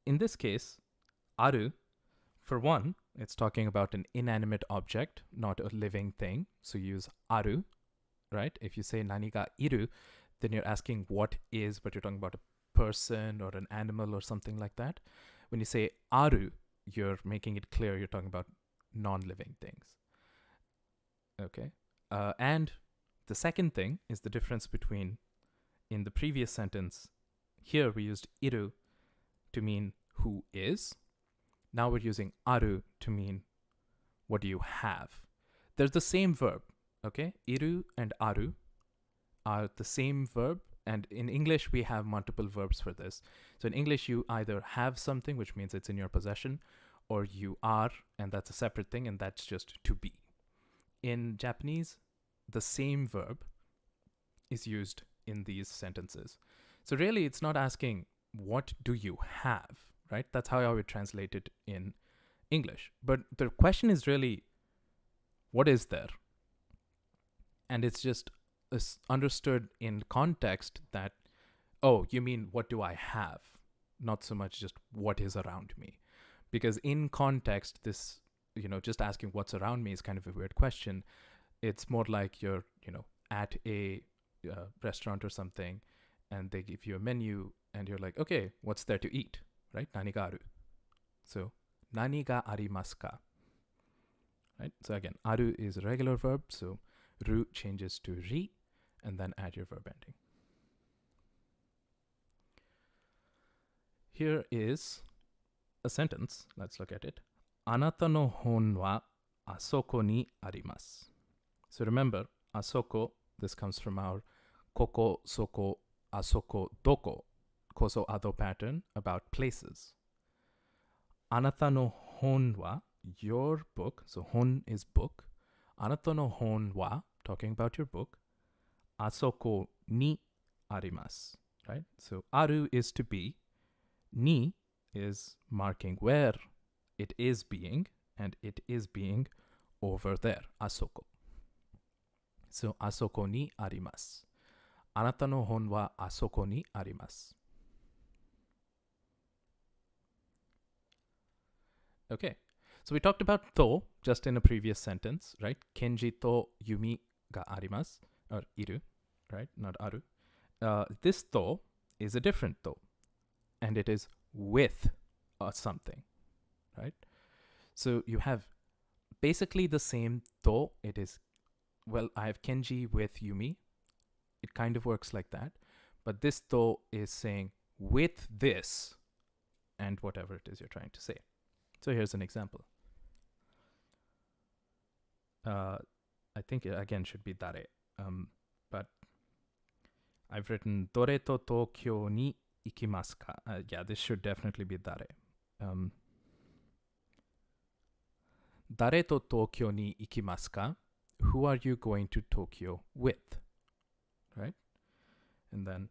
in this case, aru, for one, it's talking about an inanimate object, not a living thing. So you use aru, right? If you say nani ga iru, then you're asking what is, but you're talking about a person or an animal or something like that. When you say aru, you're making it clear you're talking about non-living things. Okay. And the second thing is the difference between, in the previous sentence, here we used iru to mean who is. Now we're using aru to mean what do you have. They're the same verb, okay? Iru and aru are the same verb, and in English we have multiple verbs for this. So in English you either have something, which means it's in your possession, or you are, and that's a separate thing, and that's just to be. In Japanese, the same verb is used in these sentences. So really it's not asking what do you have, right? That's how I would translate it in English. But the question is really, what is there? And it's just understood in context that, oh, you mean what do I have? Not so much just what is around me. Because in context, this, just asking what's around me is kind of a weird question. It's more like you're, at a restaurant or something, and they give you a menu, and you're like, okay, what's there to eat, right? Nani ga aru. So, nani ga arimasu ka? Right? So again, aru is a regular verb, so ru changes to ri, and then add your verb ending. Here is a sentence. Let's look at it. Anata no hon wa asoko ni arimasu. So remember, asoko, this comes from our koko, soko, asoko, doko, koso ado pattern about places. Anata no hon wa, your book, so hon is book. Anata no hon wa, talking about your book. Asoko ni arimasu, right? So aru is to be. Ni is marking where it is being, and it is being over there, asoko. So, asoko ni arimasu. Anata no hon wa asoko ni arimasu. Okay, so we talked about to just in a previous sentence, right? Kenji to Yumi ga arimasu, or iru, right? Not aru. This to is a different to, and it is with something, right? So you have basically the same to. It is, well, I have Kenji with Yumi. It kind of works like that. But this to is saying with this and whatever it is you're trying to say. So here's an example. I think it again should be dare. But I've written dore to Tokyo ni ikimasu ka? Yeah, this should definitely be dare. Dare to Tokyo ni ikimasu ka? Who are you going to Tokyo with? Right? And then,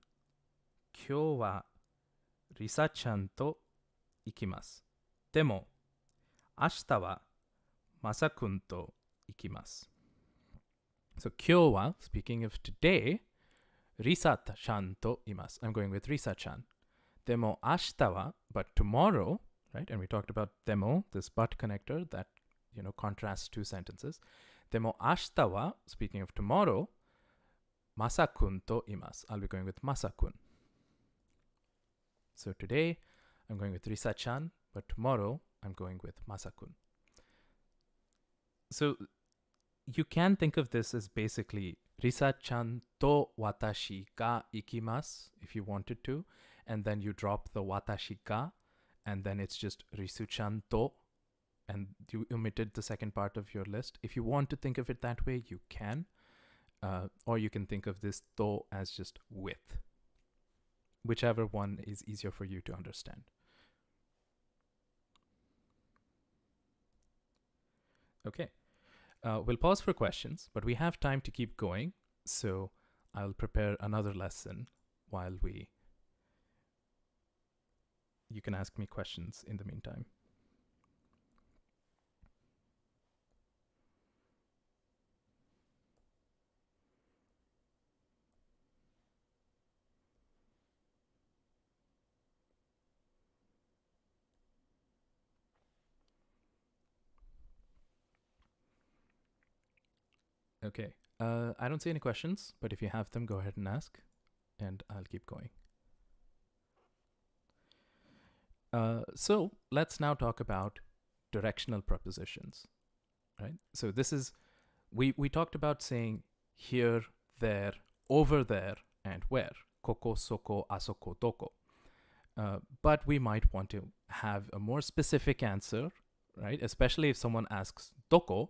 今日はリサちゃんと行きます。でも、明日はまさくんと行きます。So, 今日は, speaking of today, Risa-chan to imasu. I'm going with Risa-chan. Demo ashita wa, but tomorrow, right? And we talked about demo, this but connector that, contrasts two sentences. Demo ashita wa, speaking of tomorrow, Masakun to imasu. I'll be going with Masakun. So today, I'm going with Risa-chan, but tomorrow, I'm going with Masakun. So you can think of this as basically Risa-chan to watashi ga ikimasu, if you wanted to, and then you drop the watashi ga, and then it's just Risu-chan to, and you omitted the second part of your list. If you want to think of it that way, you can. Or you can think of this to as just with. Whichever one is easier for you to understand. Okay. We'll pause for questions, but we have time to keep going, so I'll prepare another lesson while you can ask me questions in the meantime. Okay. I don't see any questions, but if you have them, go ahead and ask, and I'll keep going. So let's now talk about directional prepositions, right? So this is, we talked about saying here, there, over there, and where. Koko, soko, asoko, doko. But we might want to have a more specific answer, right? Especially if someone asks doko,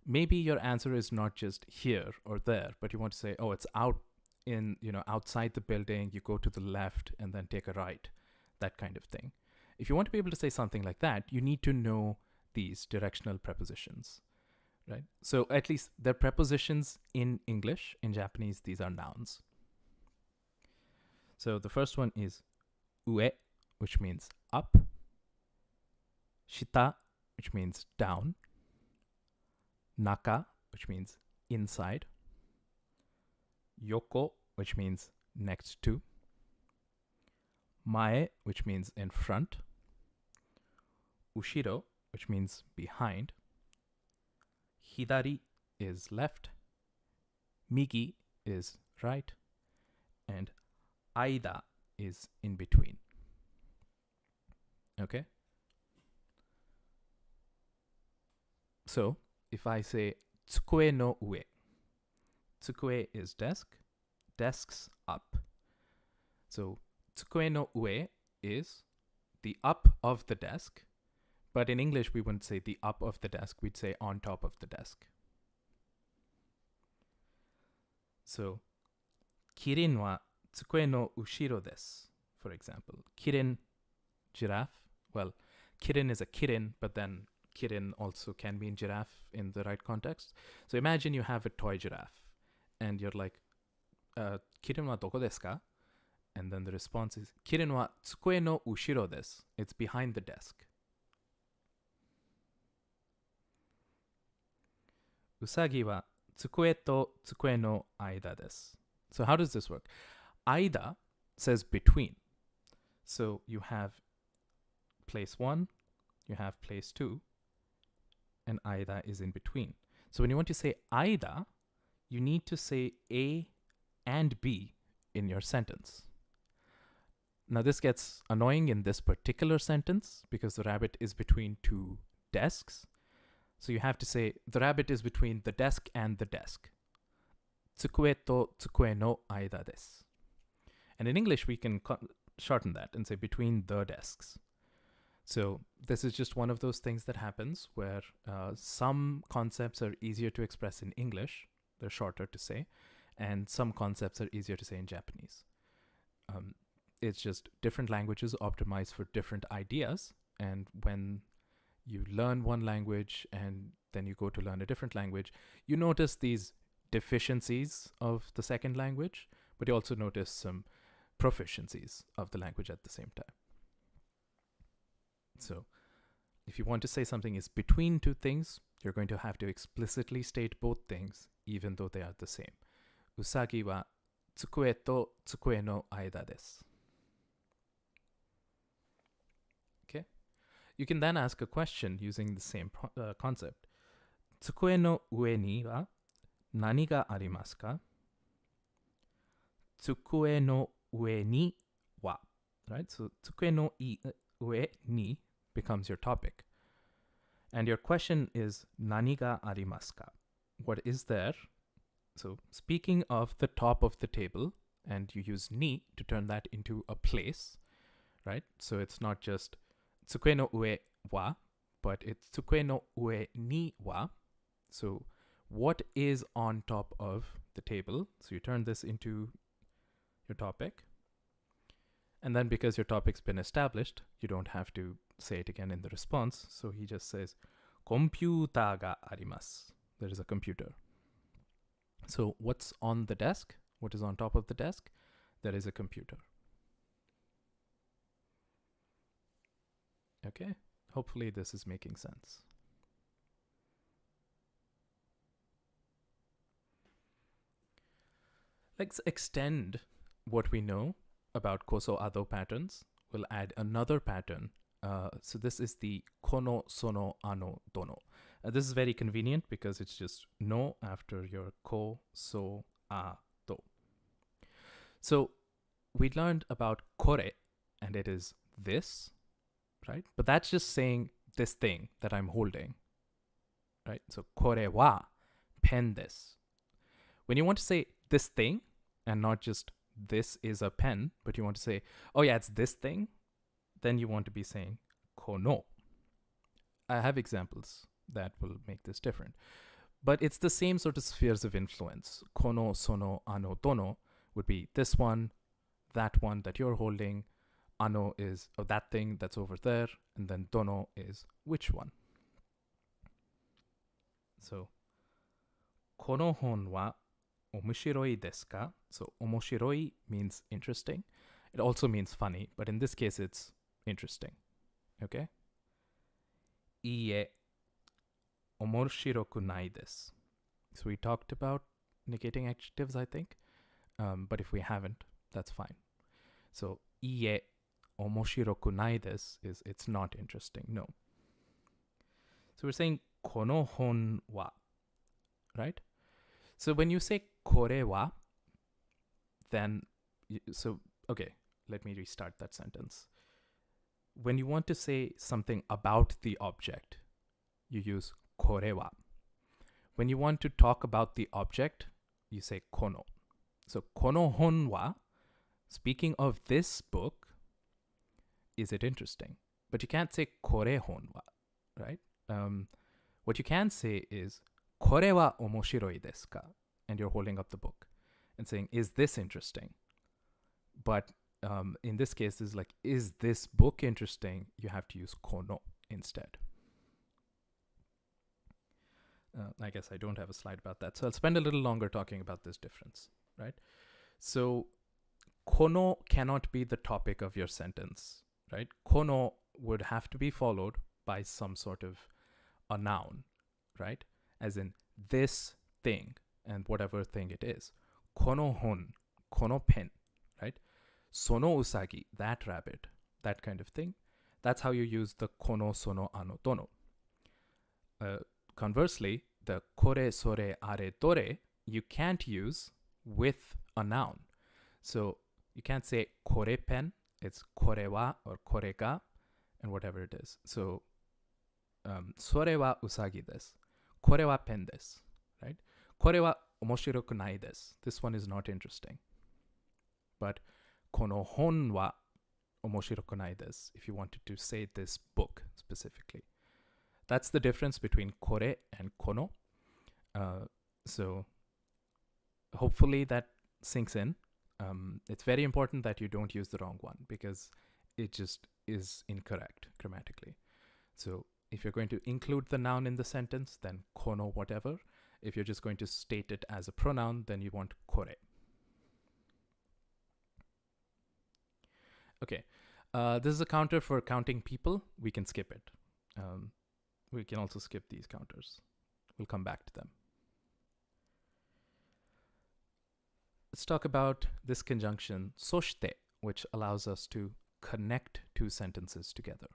maybe your answer is not just here or there, but you want to say, oh, it's out in, outside the building, you go to the left and then take a right, that kind of thing. If you want to be able to say something like that, you need to know these directional prepositions, right? So at least they're prepositions in English. In Japanese, these are nouns. So the first one is ue, which means up, shita, which means down, naka, which means inside, yoko, which means next to, mae, which means in front, ushiro, which means behind, hidari is left, migi is right, and aida is in between. Okay? So, if I say tsukue no ue, tsukue is desk, desks up. So, tsukue no ue is the up of the desk, but in English we wouldn't say the up of the desk, we'd say on top of the desk. So, kirin wa tsukue no ushiro desu, for example. Kirin, giraffe. Well, kirin is a kirin, but then kirin also can mean giraffe in the right context. So imagine you have a toy giraffe, and you're like, kirin wa doko desu ka? And then the response is, kirin wa tsukue no ushiro desu. It's behind the desk. Usagi wa tsukue to tsukue no aida desu. So how does this work? Aida says between. So you have place 1, you have place 2, and aida is in between. So when you want to say aida, you need to say A and B in your sentence. Now this gets annoying in this particular sentence because the rabbit is between two desks. So you have to say the rabbit is between the desk and the desk. Tsukue to tsukue no aida desu. And in English we can shorten that and say between the desks. So this is just one of those things that happens where some concepts are easier to express in English, they're shorter to say, and some concepts are easier to say in Japanese. It's just different languages optimize for different ideas, and when you learn one language and then you go to learn a different language, you notice these deficiencies of the second language, but you also notice some proficiencies of the language at the same time. So if you want to say something is between two things, you're going to have to explicitly state both things, even though they are the same. Usagi wa tsukue to tsukue no aida desu. You can then ask a question using the same concept. 机の上には何がありますか? 机の上には right? So 机の上に becomes your topic. And your question is 何がありますか? What is there? So speaking of the top of the table, and you use ni to turn that into a place, right? So it's not just 机の上は, but it's 机の上には. So what is on top of the table? So you turn this into your topic. And then because your topic's been established, you don't have to say it again in the response. So he just says, コンピューターがあります. There is a computer. So what's on the desk? What is on top of the desk? There is a computer. Okay, hopefully this is making sense. Let's extend what we know about koso ado patterns. We'll add another pattern. So this is the kono, sono, ano, dono. This is very convenient because it's just no after your ko, so, a, do. So we learned about kore, and it is this, right? But that's just saying this thing that I'm holding, right? So kore wa pen desu. When you want to say this thing and not just this is a pen, but you want to say, oh yeah, it's this thing, then you want to be saying kono. I have examples that will make this different. But it's the same sort of spheres of influence. Kono, sono, ano, dono would be this one that you're holding. Ano is that thing that's over there. And then dono is which one. So, この本は面白いですか? So, 面白い means interesting. It also means funny, but in this case, it's interesting. Okay? いいえ、面白くないです. So we talked about negating adjectives, I think. But if we haven't, that's fine. So, いいえ、面白くないです is it's not interesting. No. So we're saying この本は, right? So when you say これは, then, okay, let me restart that sentence. When you want to say something about the object, you use これは. When you want to talk about the object, you say この. So この本は, speaking of this book, is it interesting? But you can't say これ本は, right? What you can say is これは面白いですか? And you're holding up the book and saying, is this interesting? But in this case, it's like, is this book interesting? You have to use この instead. I guess I don't have a slide about that. So I'll spend a little longer talking about this difference, right? So, この cannot be the topic of your sentence, right? この would have to be followed by some sort of a noun, right? As in this thing and whatever thing it is. この本, この pen, right? そのうさぎ, that rabbit, that kind of thing. That's how you use the この、その、あの、どの. Conversely, the これ、それ、あれ、どれ, you can't use with a noun. So you can't say これ pen, it's これは or これが and whatever it is. So それはうさぎです。これはペンです。Right? これは面白くないです。This one is not interesting. But この本は面白くないです if you wanted to say this book specifically. That's the difference between これ and この. So hopefully that sinks in. It's very important that you don't use the wrong one because it just is incorrect grammatically. So if you're going to include the noun in the sentence, then この whatever. If you're just going to state it as a pronoun, then you want これ. Okay, this is a counter for counting people. We can skip it. We can also skip these counters. We'll come back to them. Let's talk about this conjunction そして, which allows us to connect two sentences together.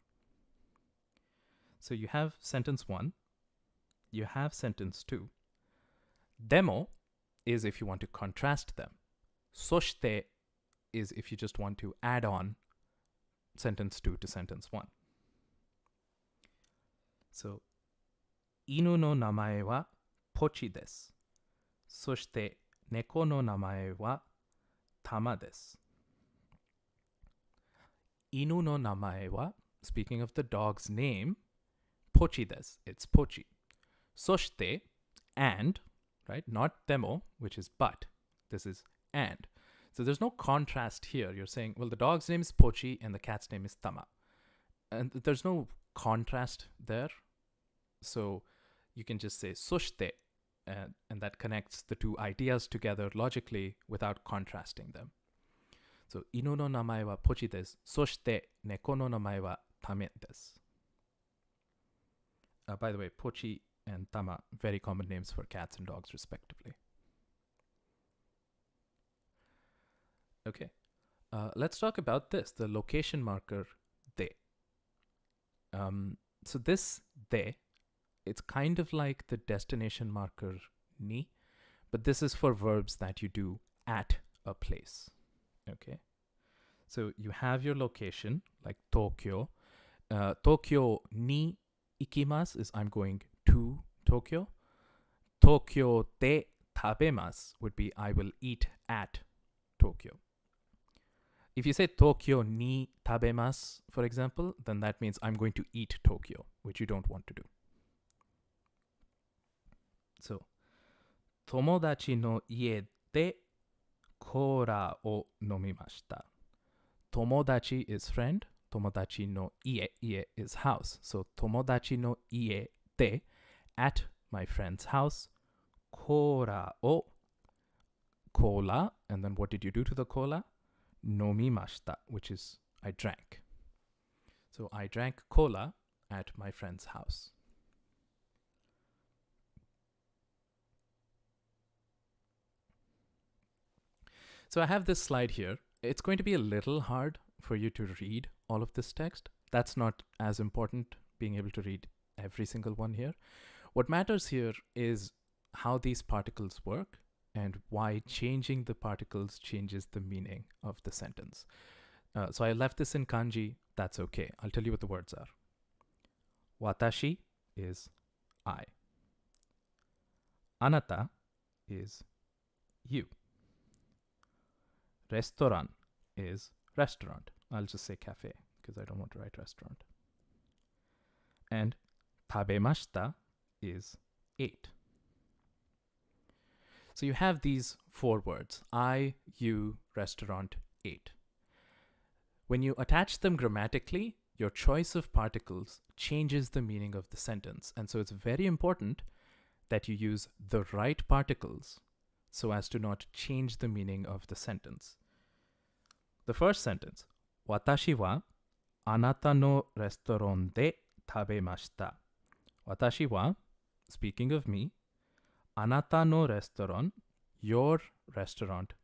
So you have sentence 1, you have sentence 2. Demo is if you want to contrast them. Soshite is if you just want to add on sentence 2 to sentence 1. So, inu no namae wa Pochi desu. Soshite neko no namae wa Tama desu. Inu no namae wa, speaking of the dog's name, Pochi desu. It's Pochi. Soshite, and, right? Not demo, which is but. This is and. So there's no contrast here. You're saying, well, the dog's name is Pochi and the cat's name is Tama. And there's no contrast there. So you can just say soshite, and that connects the two ideas together logically without contrasting them. So, inu no namae wa Pochi desu. Soshite neko no namae wa Tame desu. By the way, Pochi and Tama, very common names for cats and dogs, respectively. Okay, let's talk about this, the location marker de. So this de, it's kind of like the destination marker ni, but this is for verbs that you do at a place. Okay, so you have your location, like Tokyo. Tokyo ni ikimasu is I'm going to Tokyo. Tokyo de tabemasu would be I will eat at Tokyo. If you say Tokyo ni tabemasu, for example, then that means I'm going to eat Tokyo, which you don't want to do. So, tomodachi no ie de kola o nomimashita. Tomodachi is friend. Tomodachi no ie is house. So, tomodachi no ie de, at my friend's house, kola o, cola, and then what did you do to the cola? Nomimashita, which is I drank. So I drank cola at my friend's house. So I have this slide here. It's going to be a little hard for you to read all of this text. That's not as important, being able to read every single one here. What matters here is how these particles work and why changing the particles changes the meaning of the sentence. So I left this in kanji. That's okay. I'll tell you what the words are. Watashi is I. Anata is you. Restaurant is restaurant. I'll just say cafe because I don't want to write restaurant. And tabemashita is ate. So you have these 4 words, I, you, restaurant, ate. When you attach them grammatically, your choice of particles changes the meaning of the sentence. And so it's very important that you use the right particles so as to not change the meaning of the sentence. The first sentence, Watashi wa anata no restaurant de tabemashita. Watashi wa, speaking of me, anata no restaurant, your restaurant,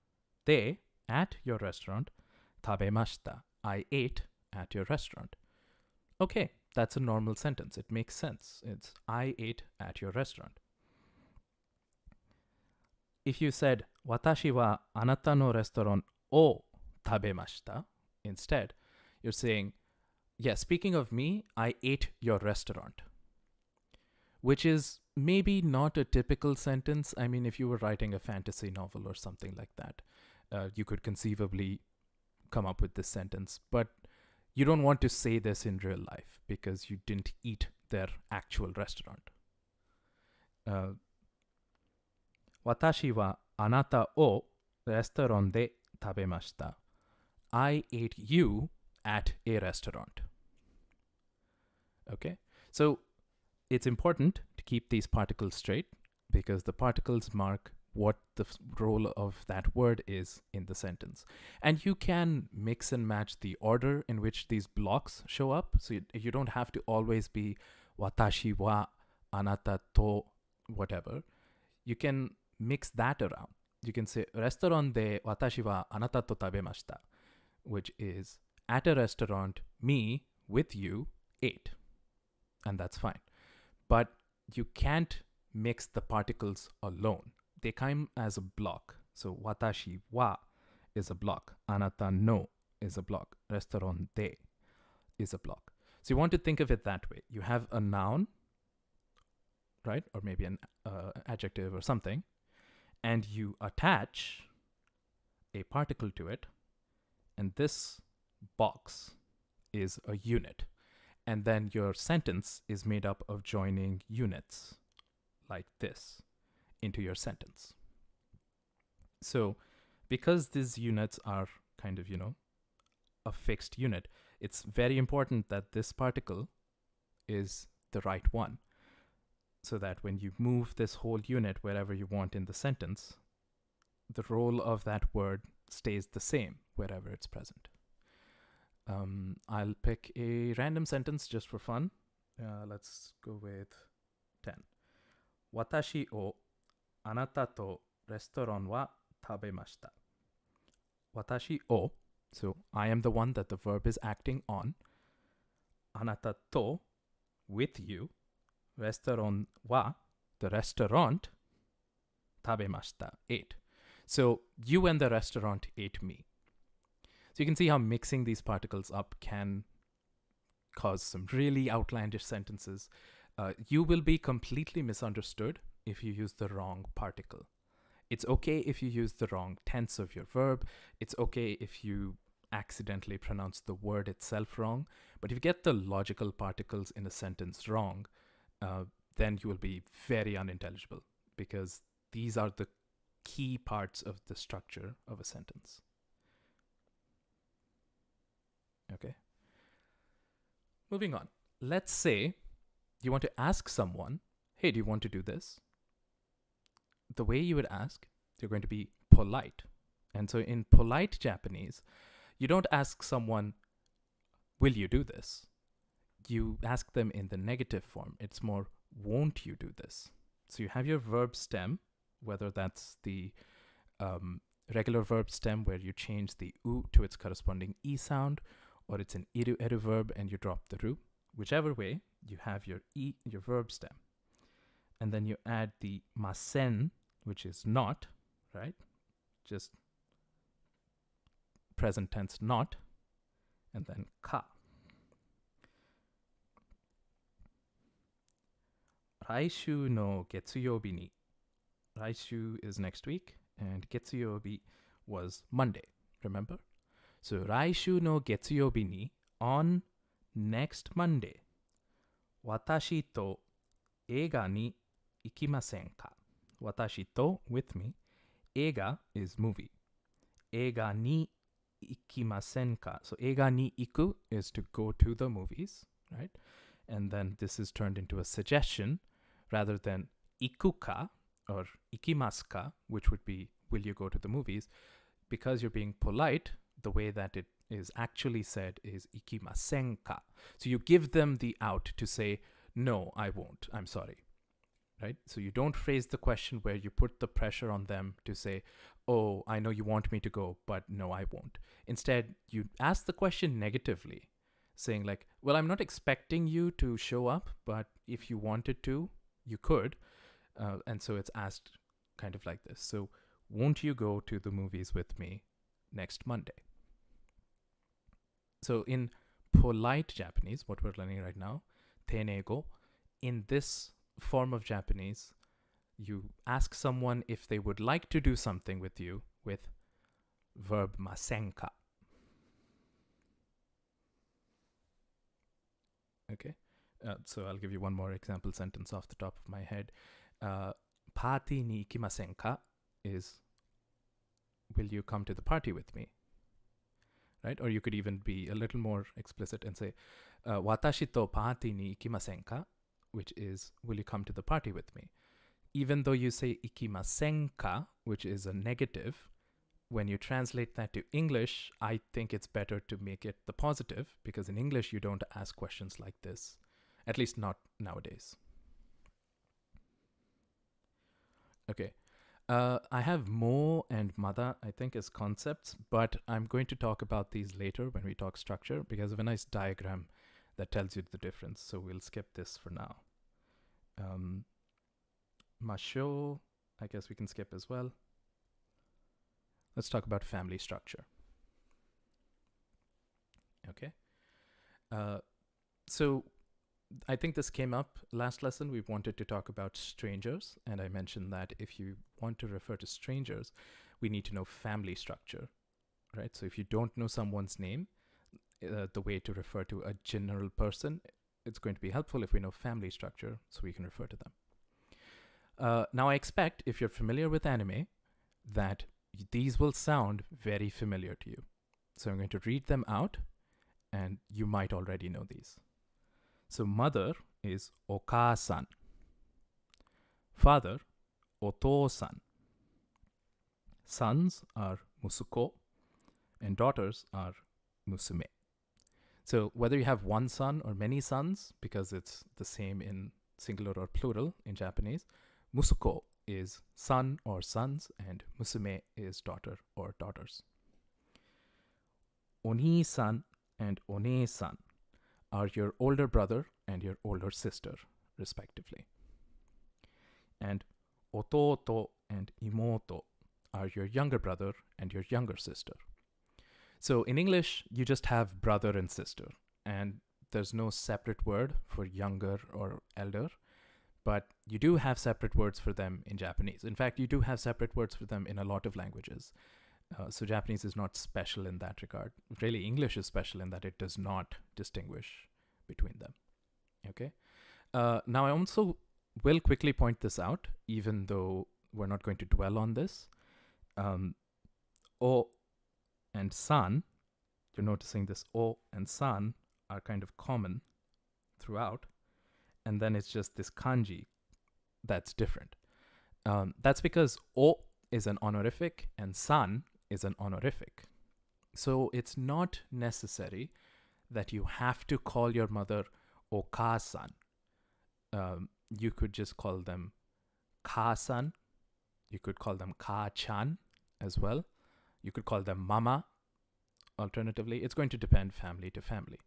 de, at your restaurant, tabemashita, I ate at your restaurant. Okay, that's a normal sentence. It makes sense. It's I ate at your restaurant. If you said, Watashi wa anata no restaurant o tabemashita, instead, you're saying, yeah, speaking of me, I ate your restaurant. Which is maybe not a typical sentence. I mean, if you were writing a fantasy novel or something like that, you could conceivably come up with this sentence. But you don't want to say this in real life because you didn't eat their actual restaurant. Watashi wa anata o restaurant de tabemashita. I ate you at a restaurant. Okay, so it's important to keep these particles straight because the particles mark what the role of that word is in the sentence. And you can mix and match the order in which these blocks show up. So you don't have to always be watashi wa anata to whatever. You can mix that around. You can say restaurant de watashi wa anata to tabemashita, which is at a restaurant, me with you ate. and that's fine. But you can't mix the particles alone. They come as a block. So watashi wa is a block. Anata no is a block. Restaurant de is a block. So you want to think of it that way. You have a noun, right? Or maybe an adjective or something, and you attach a particle to it, and this box is a unit. And then your sentence is made up of joining units like this into your sentence. So because these units are kind of, a fixed unit, it's very important that this particle is the right one, so that when you move this whole unit wherever you want in the sentence, the role of that word stays the same wherever it's present. I'll pick a random sentence just for fun. Let's go with 10. Watashi o anata to restaurant wa tabemashita. Watashi o, so I am the one that the verb is acting on. Anata to, with you. Restaurant wa, the restaurant. Tabemashita, ate. So you and the restaurant ate me. So you can see how mixing these particles up can cause some really outlandish sentences. You will be completely misunderstood if you use the wrong particle. It's okay if you use the wrong tense of your verb. It's okay if you accidentally pronounce the word itself wrong. But if you get the logical particles in a sentence wrong, then you will be very unintelligible, because these are the key parts of the structure of a sentence. Okay. Moving on. Let's say you want to ask someone, hey, do you want to do this? The way you would ask, you're going to be polite. And so in polite Japanese, you don't ask someone, will you do this? You ask them in the negative form. It's more, won't you do this? So you have your verb stem, whether that's the regular verb stem where you change the u to its corresponding e sound, or it's an iru verb and you drop the ru. Whichever way, you have your verb stem. And then you add the masen, which is not, right? Just present tense not, and then ka. Raishu no getsuyobi ni. Raishu is next week, and getsuyobi was Monday, remember? So raishu no getsuyobi ni, on next Monday, watashi to eiga ni ikimasen ka? Watashi to, with me. Eiga is movie. Eiga ni ikimasen ka? So eiga ni iku is to go to the movies, right? And then this is turned into a suggestion rather than ikuka or ikimasu ka, which would be, will you go to the movies? Because you're being polite, the way that it is actually said is ikimasen ka. So you give them the out to say, no, I won't. I'm sorry. Right? So you don't phrase the question where you put the pressure on them to say, oh, I know you want me to go, but no, I won't. Instead, you ask the question negatively, saying like, well, I'm not expecting you to show up, but if you wanted to, you could. And so it's asked kind of like this. So won't you go to the movies with me next Monday? So in polite Japanese, what we're learning right now, teinego, in this form of Japanese, you ask someone if they would like to do something with you with verb masen ka. Okay, so I'll give you one more example sentence off the top of my head. Party ni ikimasen ka is, will you come to the party with me? Right? Or you could even be a little more explicit and say, watashi to party ni ikimasen ka? Which is, will you come to the party with me? Even though you say ikimasen ka, which is a negative, when you translate that to English, I think it's better to make it the positive, because in English you don't ask questions like this, at least not nowadays. Okay, I have mo and mada, I think, as concepts, but I'm going to talk about these later when we talk structure, because of a nice diagram that tells you the difference. So we'll skip this for now. Masho, I guess we can skip as well. Let's talk about family structure. Okay. So I think this came up last lesson. We wanted to talk about strangers, and I mentioned that if you want to refer to strangers, we need to know family structure, right? So if you don't know someone's name, the way to refer to a general person, it's going to be helpful if we know family structure so we can refer to them. Now I expect, if you're familiar with anime, that these will sound very familiar to you. So I'm going to read them out, and you might already know these. So mother is oka-san. Father, oto-san. Sons are musuko, and daughters are musume. So whether you have one son or many sons, because it's the same in singular or plural in Japanese, musuko is son or sons, and musume is daughter or daughters. Oni-san and one-san are your older brother and your older sister, respectively. And ototo and imoto are your younger brother and your younger sister. So in English, you just have brother and sister, and there's no separate word for younger or elder, but you do have separate words for them in Japanese. In fact, you do have separate words for them in a lot of languages. So Japanese is not special in that regard. Really, English is special in that it does not distinguish between them. Okay. Now I also will quickly point this out, even though we're not going to dwell on this. O and san, you're noticing this O and san are kind of common throughout. And then it's just this kanji that's different. That's because O is an honorific and san is an honorific. So it's not necessary that you have to call your mother oka-san. You could just call them ka-san. You could call them ka-chan as well. You could call them mama. Alternatively, it's going to depend family to family.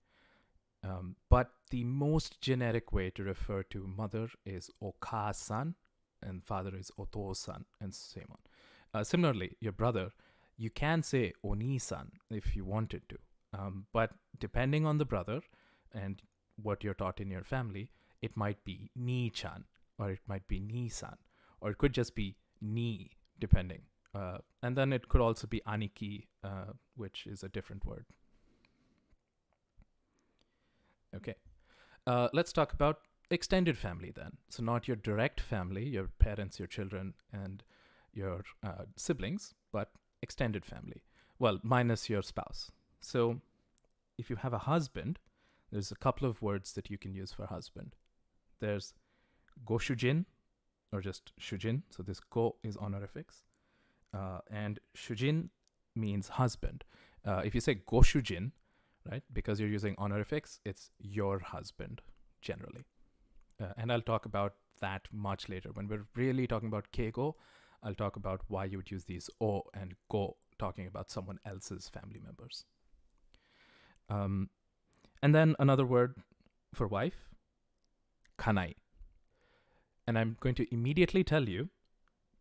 But the most generic way to refer to mother is oka-san, and father is oto-san, and so on. Similarly, your brother, you can say oni-san if you wanted to. But depending on the brother and what you're taught in your family, it might be ni-chan, or it might be ni-san, or it could just be ni, depending. And then it could also be aniki, which is a different word. Okay. Let's talk about extended family then. So not your direct family, your parents, your children, and your siblings, but extended family. Well, minus your spouse. So if you have a husband, there's a couple of words that you can use for husband. There's goshujin, or just shujin. So this go is honorifics. And shujin means husband. If you say goshujin, right, because you're using honorifics, it's your husband, generally. And I'll talk about that much later. When we're really talking about keigo, I'll talk about why you would use these o and go, talking about someone else's family members. And then another word for wife, kanai. And I'm going to immediately tell you,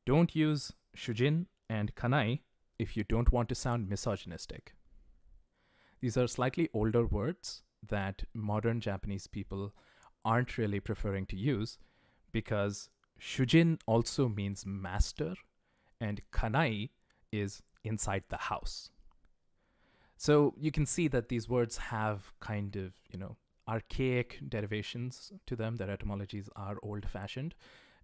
don't use shujin and kanai if you don't want to sound misogynistic. These are slightly older words that modern Japanese people aren't really preferring to use because shujin also means master and kanai is inside the house. So you can see that these words have kind of, archaic derivations to them. Their etymologies are old-fashioned,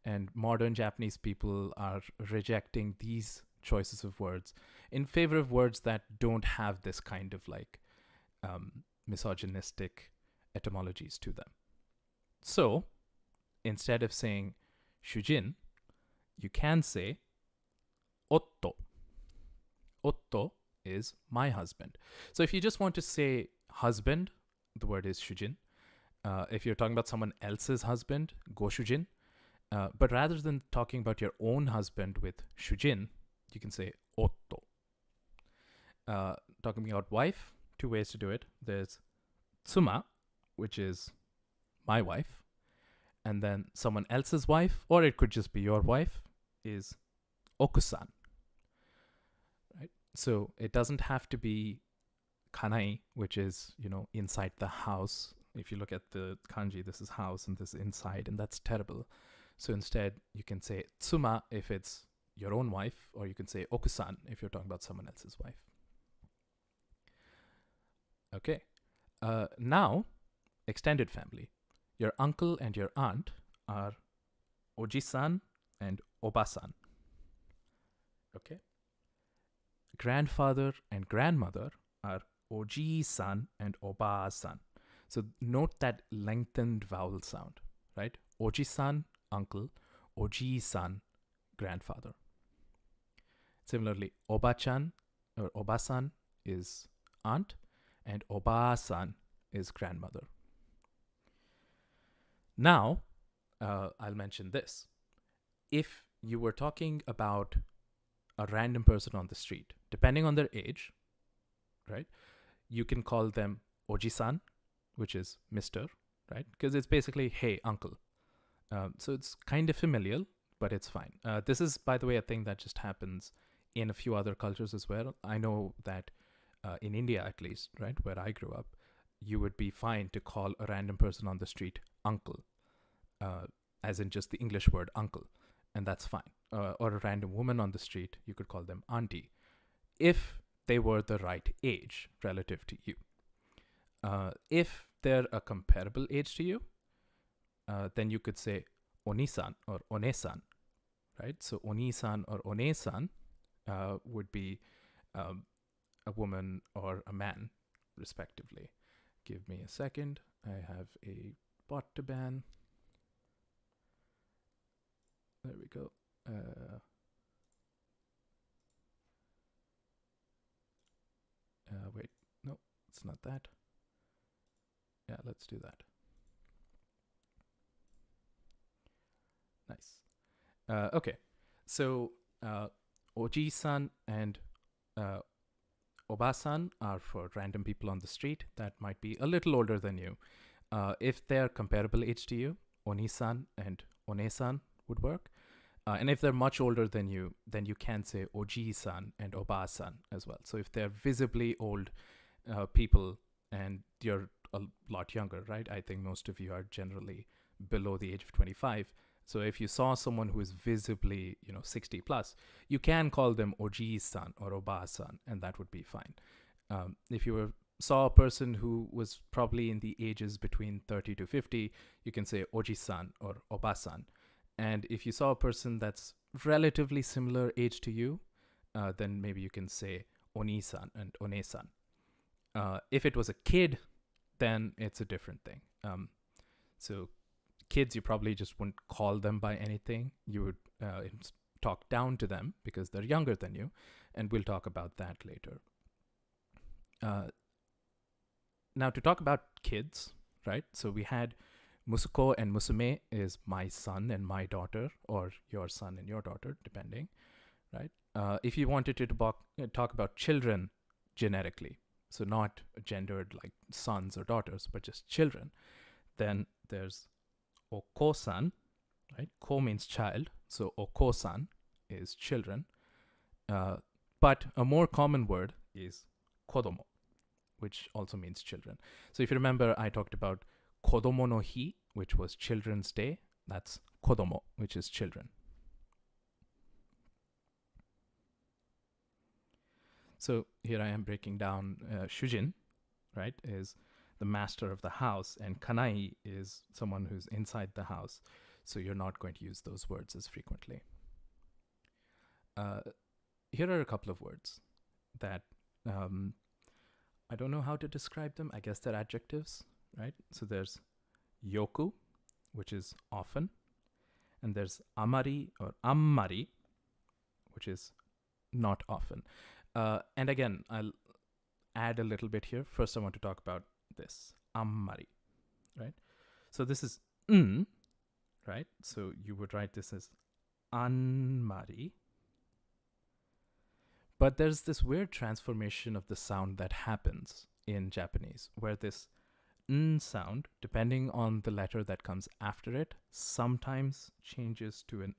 and modern Japanese people are rejecting these choices of words in favor of words that don't have this kind of misogynistic etymologies to them. So instead of saying shujin, you can say otto. Otto is my husband. So if you just want to say husband, the word is shujin. If you're talking about someone else's husband, goshujin. But rather than talking about your own husband with shujin, you can say otto. Talking about wife, two ways to do it. There's tsuma, which is my wife, and then someone else's wife, or it could just be your wife, is okusan, right? So it doesn't have to be kanai, which is, inside the house. If you look at the kanji, this is house and this is inside, and that's terrible. So instead, you can say tsuma if it's your own wife, or you can say okusan if you're talking about someone else's wife. Okay. Now, extended family. Your uncle and your aunt are oji-san and oba-san. Okay. Grandfather and grandmother are oji-san and oba-san. So note that lengthened vowel sound, right? Oji-san, uncle, oji-san, grandfather. Similarly, oba-chan or oba-san is aunt, and oba-san is grandmother. Now, I'll mention this. If you were talking about a random person on the street, depending on their age, right, you can call them oji-san, which is Mr., right? Because it's basically, hey, uncle. So it's kind of familial, but it's fine. This is, by the way, a thing that just happens in a few other cultures as well. I know that in India, at least, right, where I grew up, you would be fine to call a random person on the street uncle, as in just the English word uncle, and that's fine. Or a random woman on the street, you could call them auntie, if they were the right age relative to you. If they're a comparable age to you, then you could say onisan or onesan, right? So onisan or onesan would be a woman or a man, respectively. Give me a second. I have a bot to ban. There we go. Wait, no, it's not that. Yeah, let's do that. Nice. Okay, so oji-san and oba-san are for random people on the street that might be a little older than you. If they're comparable age to you, oni-san and one-san would work. And if they're much older than you, then you can say oji-san and oba-san as well. So if they're visibly old people and you're a lot younger, right? I think most of you are generally below the age of 25. So if you saw someone who is visibly, 60 plus, you can call them oji-san or oba-san, and that would be fine. If you saw a person who was probably in the ages between 30 to 50, you can say oji-san or oba-san. And if you saw a person that's relatively similar age to you, then maybe you can say oni-san and one-san. If it was a kid, then it's a different thing. So kids, you probably just wouldn't call them by anything. You would talk down to them because they're younger than you, and we'll talk about that later. Now, to talk about kids, right? So we had musuko and musume is my son and my daughter, or your son and your daughter, depending, right? If you wanted to talk about children generically, so not gendered like sons or daughters, but just children, then there's oko-san, right? Ko means child, so oko-san is children. But a more common word is kodomo, which also means children. So if you remember, I talked about kodomo no hi, which was Children's Day. That's kodomo, which is children. So here I am breaking down shujin, right, is the master of the house, and kanai is someone who's inside the house. So you're not going to use those words as frequently. Here are a couple of words that I don't know how to describe them. I guess they're adjectives, right? So there's yoku, which is often, and there's amari or ammari, which is not often. And again, I'll add a little bit here. First, I want to talk about this, ammari, right? So this is right? So you would write this as anmari. But there's this weird transformation of the sound that happens in Japanese, where this n sound, depending on the letter that comes after it, sometimes changes to an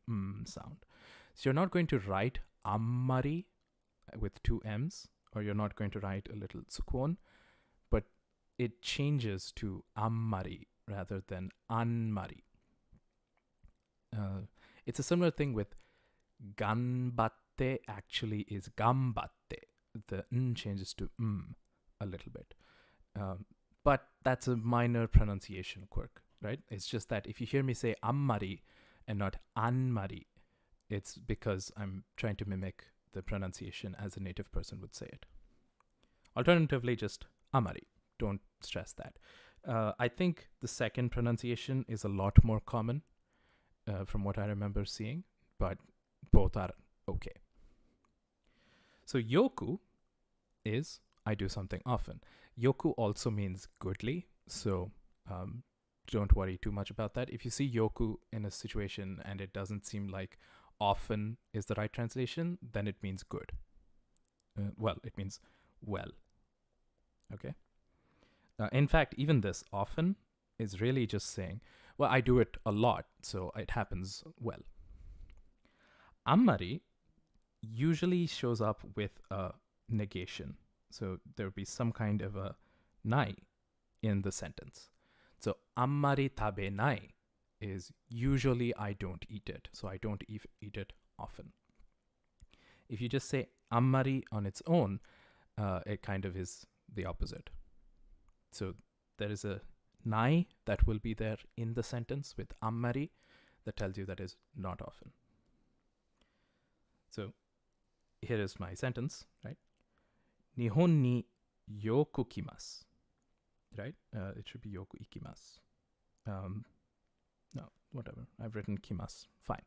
sound. So you're not going to write ammari with two m's, or you're not going to write a little sukun, but it changes to ammari rather than anmari. It's a similar thing with ganbatte actually is gambatte. The n changes to a little bit. But that's a minor pronunciation quirk, right? It's just that if you hear me say ammari and not anmari, it's because I'm trying to mimic the pronunciation as a native person would say it. Alternatively, just amari. Don't stress that. I think the second pronunciation is a lot more common from what I remember seeing, but both are okay. So yoku is I do something often. Yoku also means goodly, so don't worry too much about that. If you see yoku in a situation and it doesn't seem like often is the right translation, then it means good. Well, it means well. Okay? In fact, even this often is really just saying, well, I do it a lot, so it happens well. Ammari usually shows up with a negation. So there would be some kind of a nai in the sentence. So ammari tabenai is usually I don't eat it. So I don't eat it often. If you just say ammari on its own, it kind of is the opposite. So there is a nai that will be there in the sentence with ammari that tells you that is not often. So here is my sentence, right? Nihon ni yoku kimasu, right? It should be yoku ikimasu. No, whatever. I've written kimasu. Fine.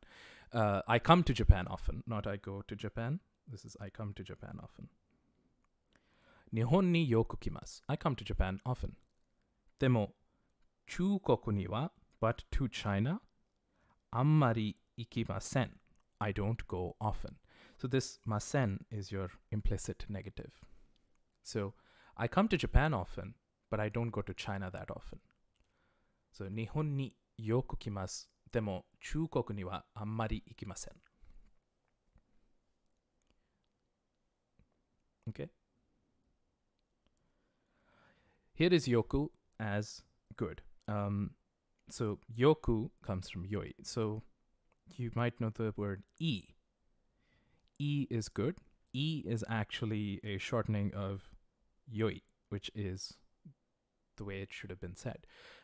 I come to Japan often, not I go to Japan. This is I come to Japan often. Nihon ni yoku kimasu. I come to Japan often. Demo, chukoku ni wa, but to China, ammari ikimasen. I don't go often. So this masen is your implicit negative. So I come to Japan often, but I don't go to China that often. So Nihon ni yoku kimasu, demo chukoku ni wa ammari ikimasen. Okay. Here is yoku as good. So yoku comes from yoi. So you might know the word e. E is good. E is actually a shortening of yoi, which is the way it should have been said.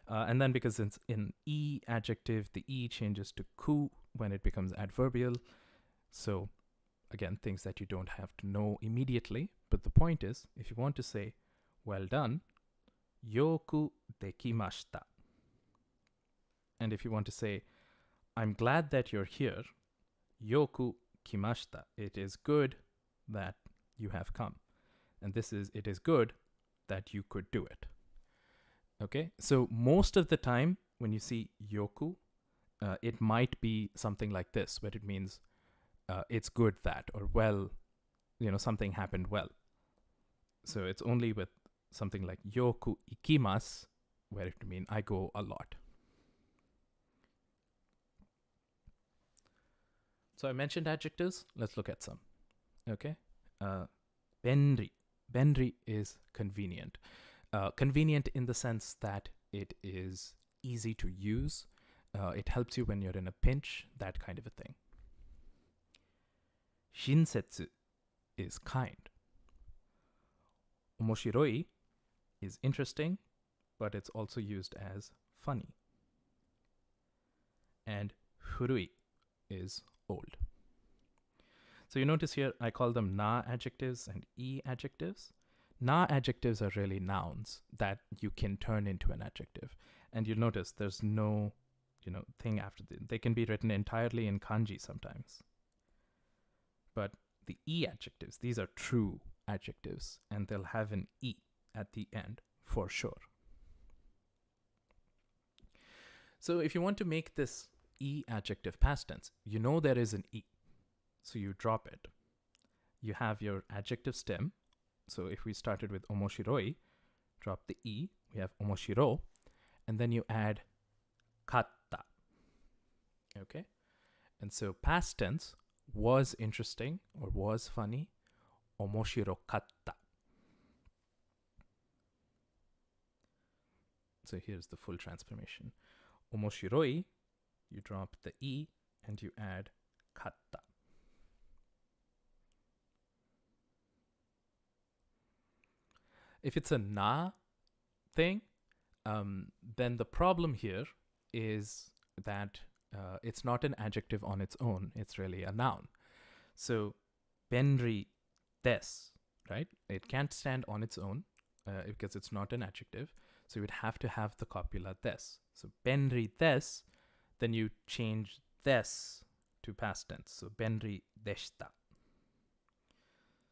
And then because it's in e adjective, the e changes to ku when it becomes adverbial. So again, things that you don't have to know immediately. But the point is, if you want to say, well done, yoku dekimashita. And if you want to say, I'm glad that you're here, yoku kimashita. It is good that you have come. And this is, it is good that you could do it. Okay, so most of the time when you see yoku, it might be something like this, where it means it's good that, or well, something happened well. So it's only with something like yoku ikimasu, where it would mean I go a lot. So I mentioned adjectives. Let's look at some. Okay. Benri. Benri is convenient. Convenient in the sense that it is easy to use. It helps you when you're in a pinch, that kind of a thing. Shinsetsu is kind. Omoshiroi is interesting, but it's also used as funny. And furui is old. So you notice here I call them na adjectives and e adjectives. Na adjectives are really nouns that you can turn into an adjective. And you'll notice there's no, thing after them. They can be written entirely in kanji sometimes. But the e adjectives, these are true adjectives, and they'll have an e at the end for sure. So if you want to make this e adjective past tense, there is an e. So you drop it. You have your adjective stem. So if we started with omoshiroi, drop the e, we have omoshiro, and then you add katta. Okay? And so past tense, was interesting or was funny, omoshiro katta. So here's the full transformation. Omoshiroi, you drop the e and you add katta. If it's a na thing, then the problem here is that it's not an adjective on its own. It's really a noun. So benri des, right? It can't stand on its own because it's not an adjective. So you would have to have the copula des. So benri des, then you change des to past tense. So benri deshita.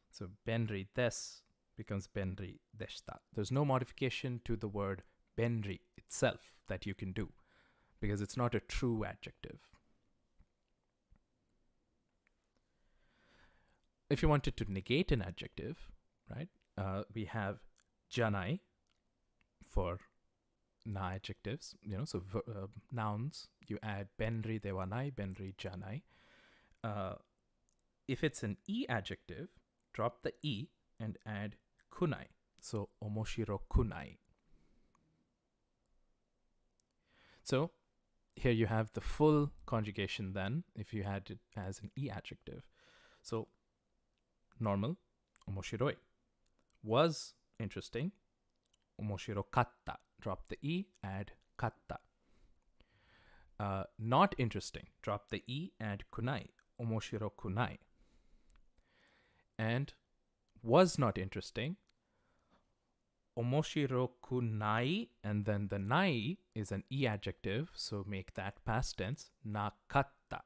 So benri des becomes benri deshita. There's no modification to the word benri itself that you can do because it's not a true adjective. If you wanted to negate an adjective, right, we have janai for na adjectives, so nouns, you add benri dewanai, benri janai. If it's an e adjective, drop the e and add kunai. So omoshiro kunai. So here you have the full conjugation then if you had it as an e adjective. So normal, omoshiroi. Was interesting, omoshiro katta. Drop the e, add katta. Not interesting, drop the e, add kunai. Omoshiro kunai. And was not interesting, omoshiro kunai, and then the nai is an e adjective, so make that past tense, nakatta.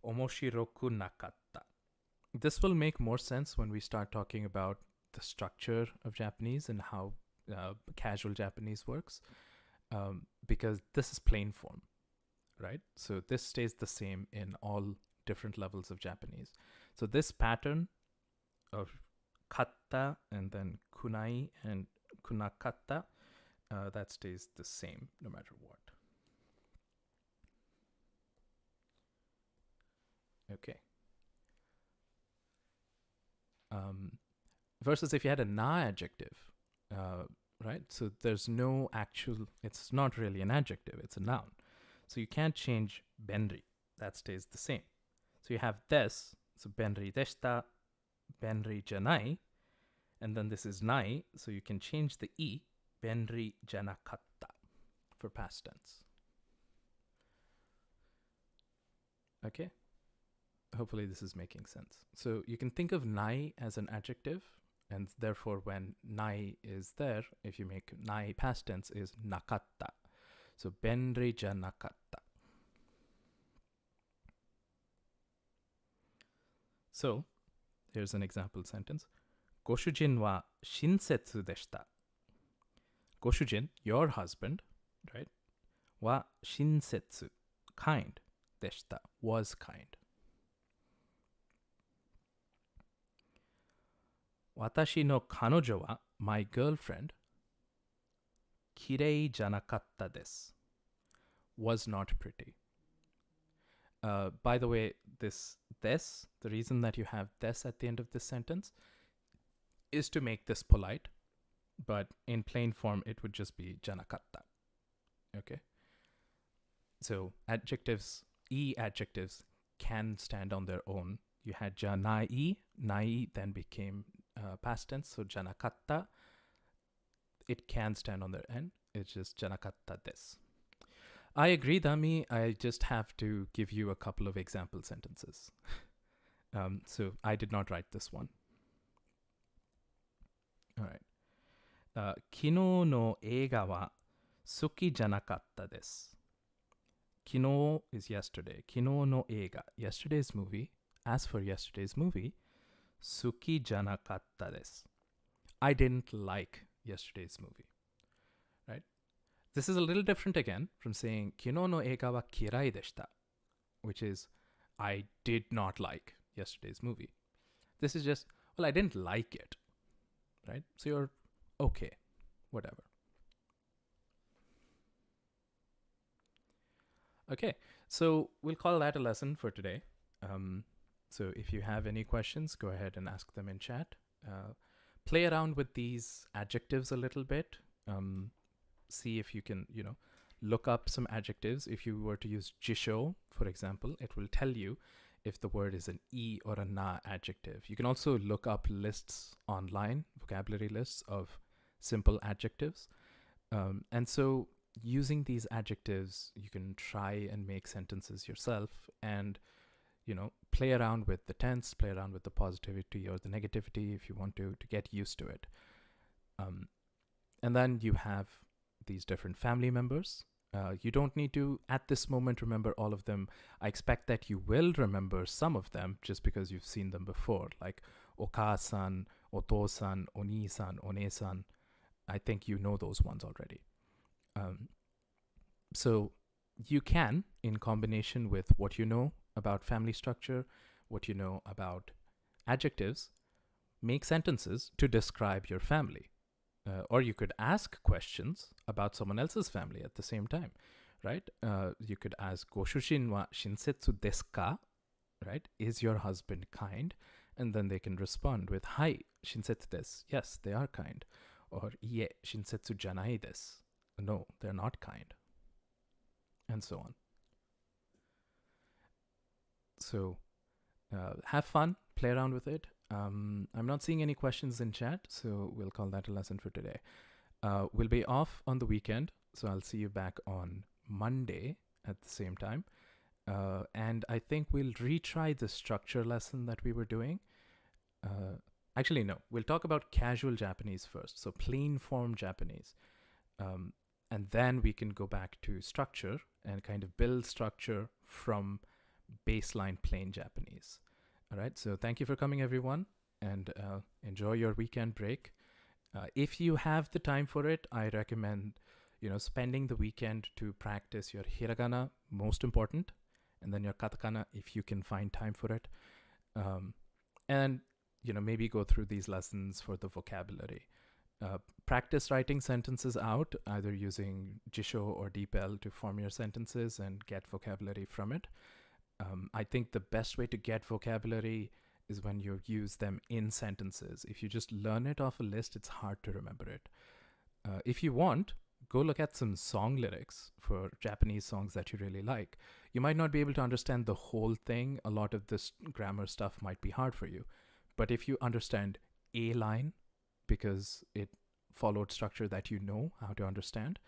Omoshiro kunakatta. This will make more sense when we start talking about the structure of Japanese and how casual Japanese works, because this is plain form, right? So this stays the same in all different levels of Japanese. So this pattern of katta and then kunai and kunakatta, that stays the same no matter what. Okay. Versus if you had a na adjective, right? So there's no actual, it's not really an adjective, it's a noun. So you can't change benri, that stays the same. So you have des, so benri deshita, benri janai, and then this is nai, so you can change the e, benri janakatta for past tense. Okay? Hopefully this is making sense. So you can think of nai as an adjective, and therefore when nai is there, if you make nai past tense is nakatta. So benri janakatta. So here's an example sentence. Goshujin wa shinsetsu deshita. Goshujin, your husband, right? Wa shinsetsu, kind. Deshita, was kind. Watashi no kanojo wa, my girlfriend, kirei janakatta desu. Was not pretty. By the way, this des, the reason that you have des at the end of this sentence is to make this polite, but in plain form, it would just be janakatta. Okay? So adjectives, e adjectives can stand on their own. You had janai, nai then became past tense, so janakatta. It can stand on their end. It's just janakatta desu. I agree, Dami. I just have to give you a couple of example sentences. So I did not write this one. All right. Kino no eiga wa suki janakatta desu. Kino is yesterday. Kino no eiga, yesterday's movie. As for yesterday's movie, suki janakatta desu. I didn't like yesterday's movie. Right? This is a little different again from saying kino no eiga wa kirai deshita, which is I did not like yesterday's movie. This is just, well, I didn't like it. Right? So you're okay. Whatever. Okay, so we'll call that a lesson for today. Um, so if you have any questions, go ahead and ask them in chat. Play around with these adjectives a little bit. Um, See if you can, look up some adjectives. If you were to use jisho, for example, it will tell you if the word is an e or a na adjective. You can also look up lists online, vocabulary lists of simple adjectives. And so using these adjectives, you can try and make sentences yourself and, play around with the tense, play around with the positivity or the negativity if you want to get used to it. And then you have these different family members. You don't need to, at this moment, remember all of them. I expect that you will remember some of them just because you've seen them before, like Oka-san, Oto-san, Oni-san, One-san. I think you know those ones already. So you can, in combination with what you know about family structure, what you know about adjectives, make sentences to describe your family. Or you could ask questions about someone else's family at the same time, right? You could ask, Goshushin wa shinsetsu desu ka? Right? Is your husband kind? And then they can respond with, Hai, shinsetsu desu. Yes, they are kind. Or, Ie, shinsetsu janai desu. No, they're not kind. And so on. So have fun, play around with it. I'm not seeing any questions in chat, so we'll call that a lesson for today. We'll be off on the weekend, so I'll see you back on Monday at the same time. And I think we'll retry the structure lesson that we were doing. Actually, no, we'll talk about casual Japanese first, so plain form Japanese. And then we can go back to structure and kind of build structure from baseline plain Japanese. All right, so thank you for coming, everyone, and enjoy your weekend break. If you have the time for it, I recommend, spending the weekend to practice your hiragana, most important, and then your katakana if you can find time for it. And, maybe go through these lessons for the vocabulary. Practice writing sentences out, either using Jisho or DeepL to form your sentences and get vocabulary from it. I think the best way to get vocabulary is when you use them in sentences. If you just learn it off a list, it's hard to remember it. If you want, go look at some song lyrics for Japanese songs that you really like. You might not be able to understand the whole thing. A lot of this grammar stuff might be hard for you. But if you understand a line, because it followed structure that you know how to understand,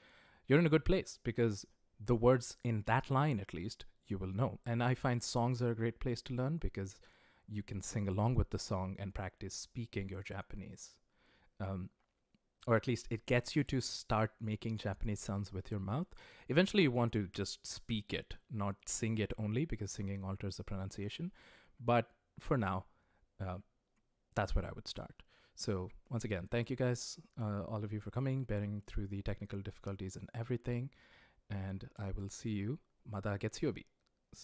you're in a good place because the words in that line, at least, you will know. And I find songs are a great place to learn because you can sing along with the song and practice speaking your Japanese. Or at least it gets you to start making Japanese sounds with your mouth. Eventually you want to just speak it, not sing it only, because singing alters the pronunciation. But for now, that's where I would start. So once again, thank you guys, all of you, for coming, bearing through the technical difficulties and everything. And I will see you Mada Getsuyobi.